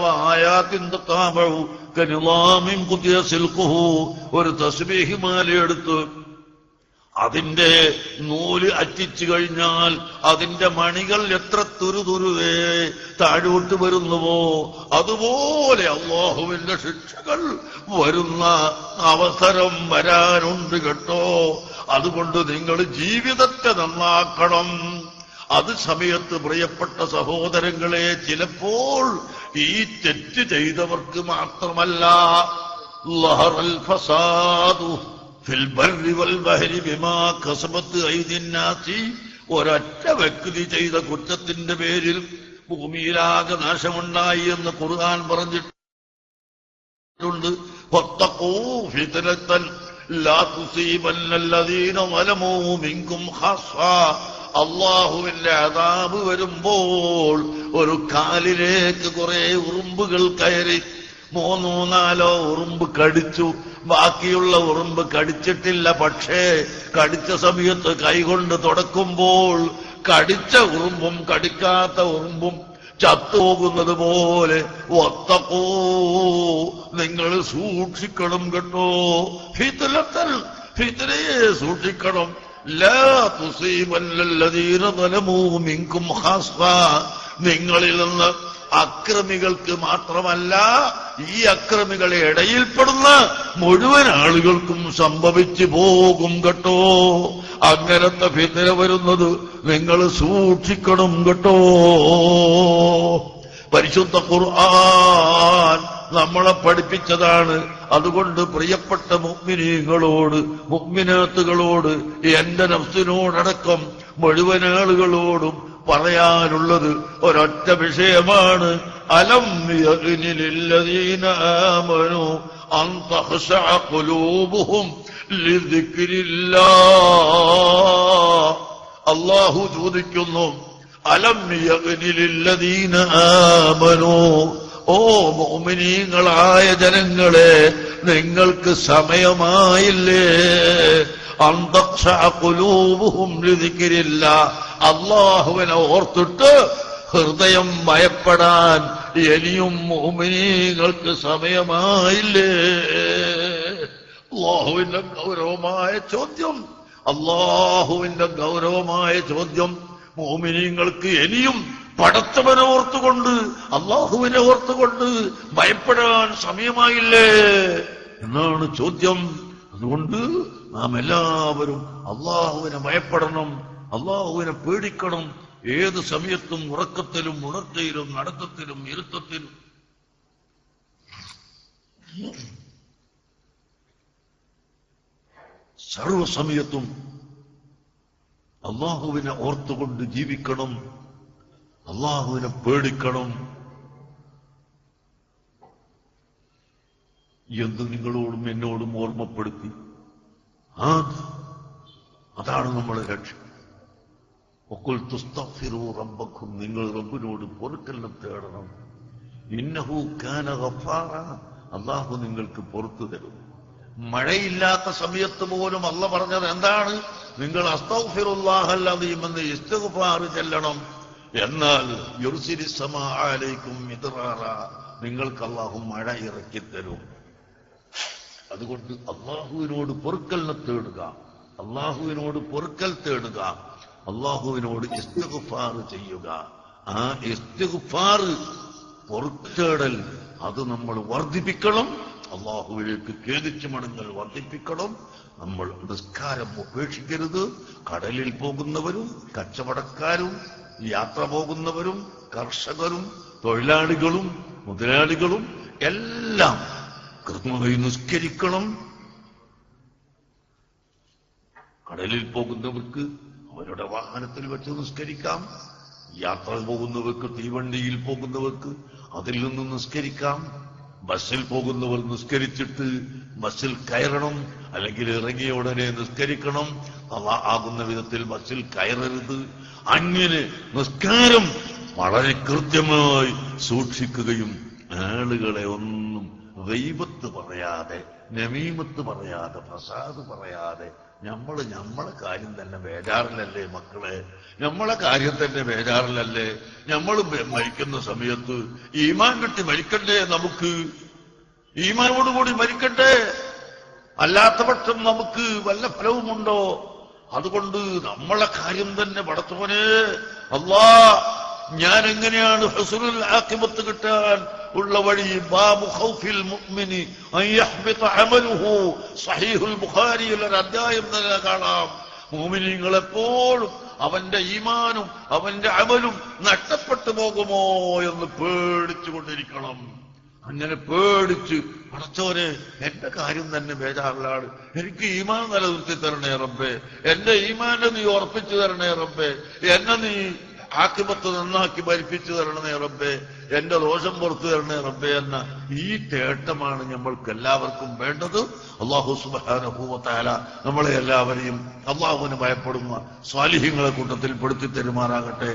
ഒരു തസ്ബീഹ് മാലയെടുത്ത് അതിന്റെ നൂല് അറ്റിച്ചു കഴിഞ്ഞാൽ അതിന്റെ മണികൾ എത്ര തുരുതുരുവേ താഴോട്ട് വരുന്നുവോ അതുപോലെ അല്ലാഹുവിന്റെ ശിക്ഷകൾ വരുന്ന അവസരം വരാനുണ്ട് കേട്ടോ. അതുകൊണ്ട് നിങ്ങൾ ജീവിതത്തെ നന്നാക്കണം. അത് സമയത്ത് പ്രിയപ്പെട്ട സഹോദരങ്ങളെ, ചിലപ്പോൾ ഈ തെറ്റ് ചെയ്തവർക്ക് മാത്രമല്ല. ലഹറൽ ഫസാദു ഫിൽ ബർരി വൽ ബഹരി ബിമാ കസബത് ഐദിൻ നാസി. ഒരൊറ്റ വ്യക്തി ചെയ്ത കുറ്റത്തിന്റെ പേരിൽ ഭൂമിയിലാകെ നാശമുണ്ടായി എന്ന് ഖുർആൻ പറഞ്ഞിട്ടുണ്ട്. ഫത്തഖൂ ഫിത്നതൻ ലാ തുസീബന്നല്ലദീന ളലമൂ മിൻകും ഖാസ്സാ. അല്ലാഹുവിന്റെ അദാബ് വരുമ്പോൾ ഒരു കാലിലേക്ക് കുറെ ഉറുമ്പുകൾ കയറി 3-4 ഉറുമ്പ് കടിച്ചു. ബാക്കിയുള്ള ഉറുമ്പ് കടിച്ചിട്ടില്ല. പക്ഷേ കടിച്ച സമയത്ത് കൈകൊണ്ട് തുടക്കുമ്പോൾ കടിച്ച ഉറുമ്പും കടിക്കാത്ത ഉറുമ്പും ചത്തുപോകുന്നത് പോലെ വത്തഖൂ, നിങ്ങൾ സൂക്ഷിക്കണം കേട്ടോ. ഫിത്നയെ സൂക്ഷിക്കണം. ലാ തുസീബന്നല്ലദീന ളലമൂ മിൻകും ഖാസ്സാ. നിങ്ങളിൽ നിന്ന് അക്രമികൾക്ക് മാത്രമല്ല, ഈ അക്രമികളെ ഇടയിൽപ്പെടുന്ന മുഴുവൻ ആളുകൾക്കും സംഭവിച്ചു പോകും കേട്ടോ. അങ്ങനത്തെ ഫിത്ന വരുന്നത് നിങ്ങൾ സൂക്ഷിക്കണം കേട്ടോ. പരിശുദ്ധ ഖുർആൻ നമ്മളെ പഠിപ്പിച്ചതാണ്. അതുകൊണ്ട് പ്രിയപ്പെട്ട മുഅ്മിനീങ്ങളോട്, മുഅ്മിനാത്തുകളോട്, എന്റെ നഫ്സിനോടടക്കം മുഴുവൻ ആളുകളോടും പറയാനുള്ളത് ഒരൊറ്റ വിഷയമാണ്. അലം യഗ്നി ലില്ലദീന ആമനൂ അൻ തഖ്ശഅ ഖുലൂബുഹും ലിദിക്രില്ലാഹ്. അല്ലാഹു ചോദിക്കുന്നു, അലം യഗ്നി ലില്ലദീന ആമനൂ, ഓ മുഅ്മിനീങ്ങളായ ജനങ്ങളെ, നിങ്ങൾക്ക് സമയമായില്ലേ? അൻ തഖ്ശഅ ഖുലൂബുഹും ലിദിക്രില്ലാഹ്, അല്ലാഹുവിനെ ഓർത്തിട്ട് ഹൃദയം ഭയപ്പെടാൻ ഇനിയും മുഅ്മിനീങ്ങൾക്ക് സമയമായില്ലേ? അല്ലാഹുവിന്റെ ഗൗരവമായ ചോദ്യം, അല്ലാഹുവിന്റെ ഗൗരവമായ ചോദ്യം. മുഅ്മിനീങ്ങൾക്ക് ഇനിയും പടച്ചവനെ ഓർത്തുകൊണ്ട്, അല്ലാഹുവിനെ ഓർത്തുകൊണ്ട് ഭയപ്പെടാൻ സമയമായില്ലേ എന്നാണ് ചോദ്യം. അതുകൊണ്ട് നാം എല്ലാവരും അല്ലാഹുവിനെ ഭയപ്പെടണം, അല്ലാഹുവിനെ പേടിക്കണം. ഏത് സമയത്തും, ഉറക്കത്തിലും ഉണർച്ചയിലും നടത്തത്തിലും ഇരുത്തത്തിലും സർവസമയത്തും അല്ലാഹുവിനെ ഓർത്തുകൊണ്ട് ജീവിക്കണം, അല്ലാഹുവിനെ പേടിക്കണം എന്ന് നിങ്ങളോടും എന്നോടും ഓർമ്മപ്പെടുത്തി. അതാണ് നമ്മുടെ ലക്ഷ്യം. വഖുൽതു ഇസ്തഗ്ഫിറൂ റബ്ബക്കും, നിങ്ങൾ റബ്ബിനോട് പൊറുക്കലിനെ തേടണം. ഇന്നഹു കാന ഗഫാറ, അല്ലാഹു നിങ്ങൾക്ക് പൊറുത്തു തരും. മഴയില്ലാത്ത സമയത്ത് പോലും അല്ല പറഞ്ഞത് എന്താണ്? നിങ്ങൾ അസ്തഗ്ഫിറുല്ലാഹൽ അദീം എന്ന് ഇസ്തിഗ്ഫാർ ചെല്ലണം. എന്നാൽ യുർസിലിസ് സമാ അലൈക്കും മിദ്റാറ, നിങ്ങൾക്ക് അല്ലാഹു മഴ ഇറക്കി തരും. അതുകൊണ്ട് അല്ലാഹുവിനോട് പൊറുക്കലിനെ തേടുക, അല്ലാഹുവിനോട് പൊറുക്കൽ തേടുക, അല്ലാഹുവിനോട് ഇസ്തിഗ്ഫാർ ചെയ്യുക. ആ ഇസ്തിഗ്ഫാർ, പൊറുക്കേടൽ, അത് നമ്മൾ വർദ്ധിപ്പിക്കണം. അല്ലാഹുവിലേക്ക് ഖേദിച്ചു മടങ്ങൽ വർദ്ധിപ്പിക്കണം. നമ്മൾ നിസ്കാരം ഉപേക്ഷിക്കരുത്. കടലിൽ പോകുന്നവരും കച്ചവടക്കാരും യാത്ര പോകുന്നവരും കർഷകരും തൊഴിലാളികളും മുതലാളികളും എല്ലാം കൃത്യമായി നിസ്കരിക്കണം. കടലിൽ പോകുന്നവർക്ക് അവരുടെ വാഹനത്തിൽ വെച്ച് നിസ്കരിക്കാം. യാത്ര പോകുന്നവർക്ക്, തീവണ്ടിയിൽ പോകുന്നവർക്ക് അതിൽ നിന്ന് നിസ്കരിക്കാം. ബസ്സിൽ പോകുന്നവർ നിസ്കരിച്ചിട്ട് ബസ്സിൽ കയറണം, അല്ലെങ്കിൽ ഇറങ്ങിയ ഉടനെ നിസ്കരിക്കണം. ആകുന്ന വിധത്തിൽ ബസ്സിൽ കയറരുത്. അങ്ങനെ നിസ്കാരം വളരെ കൃത്യമായി സൂക്ഷിക്കുകയും ആളുകളെ ഒന്നും ഗൈബത്ത് പറയാതെ, നമീമത്ത് പറയാതെ, ഫസാദ് പറയാതെ, നമ്മളെ കാര്യം തന്നെ ബേജാറിലല്ലേ മക്കളെ? നമ്മളെ കാര്യം തന്നെ ബേജാറിലല്ലേ? നമ്മൾ മരിക്കുന്ന സമയത്ത് ഈമാൻ കിട്ടി മരിക്കണ്ടേ? നമുക്ക് ഈമാനോടുകൂടി മരിക്കട്ടെ. അല്ലാത്ത പക്ഷം നമുക്ക് വല്ല ഫലവുമുണ്ടോ? അതുകൊണ്ട് നമ്മളെ കാര്യം തന്നെ പടച്ചവനെ, അല്ലാ, ഞാൻ എങ്ങനെയാണ് ഹുസ്നുൽ ആഖിബത്ത് കിട്ടാൻ ഉള്ള വഴി? ബാബു ഖൗഫിൽ മുഅ്മിനി അൻ യഹ്ബിത അമലുഹു. സഹീഹുൽ ബുഖാരിയിൽ ഒരു അധ്യായം തന്നെ കാണാം. മുഅ്മിനീങ്ങൾ എപ്പോഴും അവന്റെ ഈമാനും അവന്റെ അമലും നഷ്ടപ്പെട്ടു പോകുമോ എന്ന് പേടിച്ചുകൊണ്ടിരിക്കണം. അങ്ങനെ പേടിച്ച് പടച്ചോനെ എന്റെ കാര്യം തന്നെ ബേജാറിലാണ്, എനിക്ക് ഈമാൻ നിലനിർത്തി തരണേ റബ്ബേ, എന്റെ ഈമാനെ നീ ഉറപ്പിച്ചു തരണേ റബ്ബേ, എന്നെ നീ ആക്കിബത്ത് നന്നാക്കി ഭരിപ്പിച്ചു തരണേ റബ്ബേ, എന്റെ ദോഷം പുറത്തു തരണേ റബ്ബേ എന്ന ഈ തേട്ടമാണ് നമ്മൾക്ക് എല്ലാവർക്കും വേണ്ടത്. അല്ലാഹു സുബ്ഹാനഹു വ തആല നമ്മളെ എല്ലാവരെയും അല്ലാഹുവിനെ ഭയപ്പെടുന്ന സ്വാലിഹീങ്ങളെ കൂട്ടത്തിൽ പെടുത്തി തരുമാറാകട്ടെ.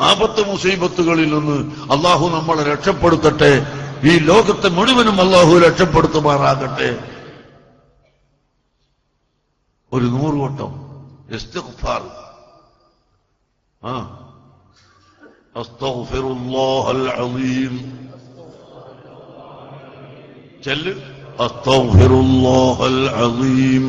ആപത്ത് മുസീബത്തുകളിൽ നിന്ന് അല്ലാഹു നമ്മളെ രക്ഷപ്പെടുത്തട്ടെ. ഈ ലോകത്തെ മുഴുവനും അല്ലാഹു രക്ഷപ്പെടുത്തുമാറാകട്ടെ. ഒരു 100 വട്ടം ഇസ്തിഗ്ഫാർ. അസ്തഗ്ഫിറുല്ലാഹൽ അസീം. ചെല്ല് അസ്തഗ്ഫിറുല്ലാഹൽ അസീം.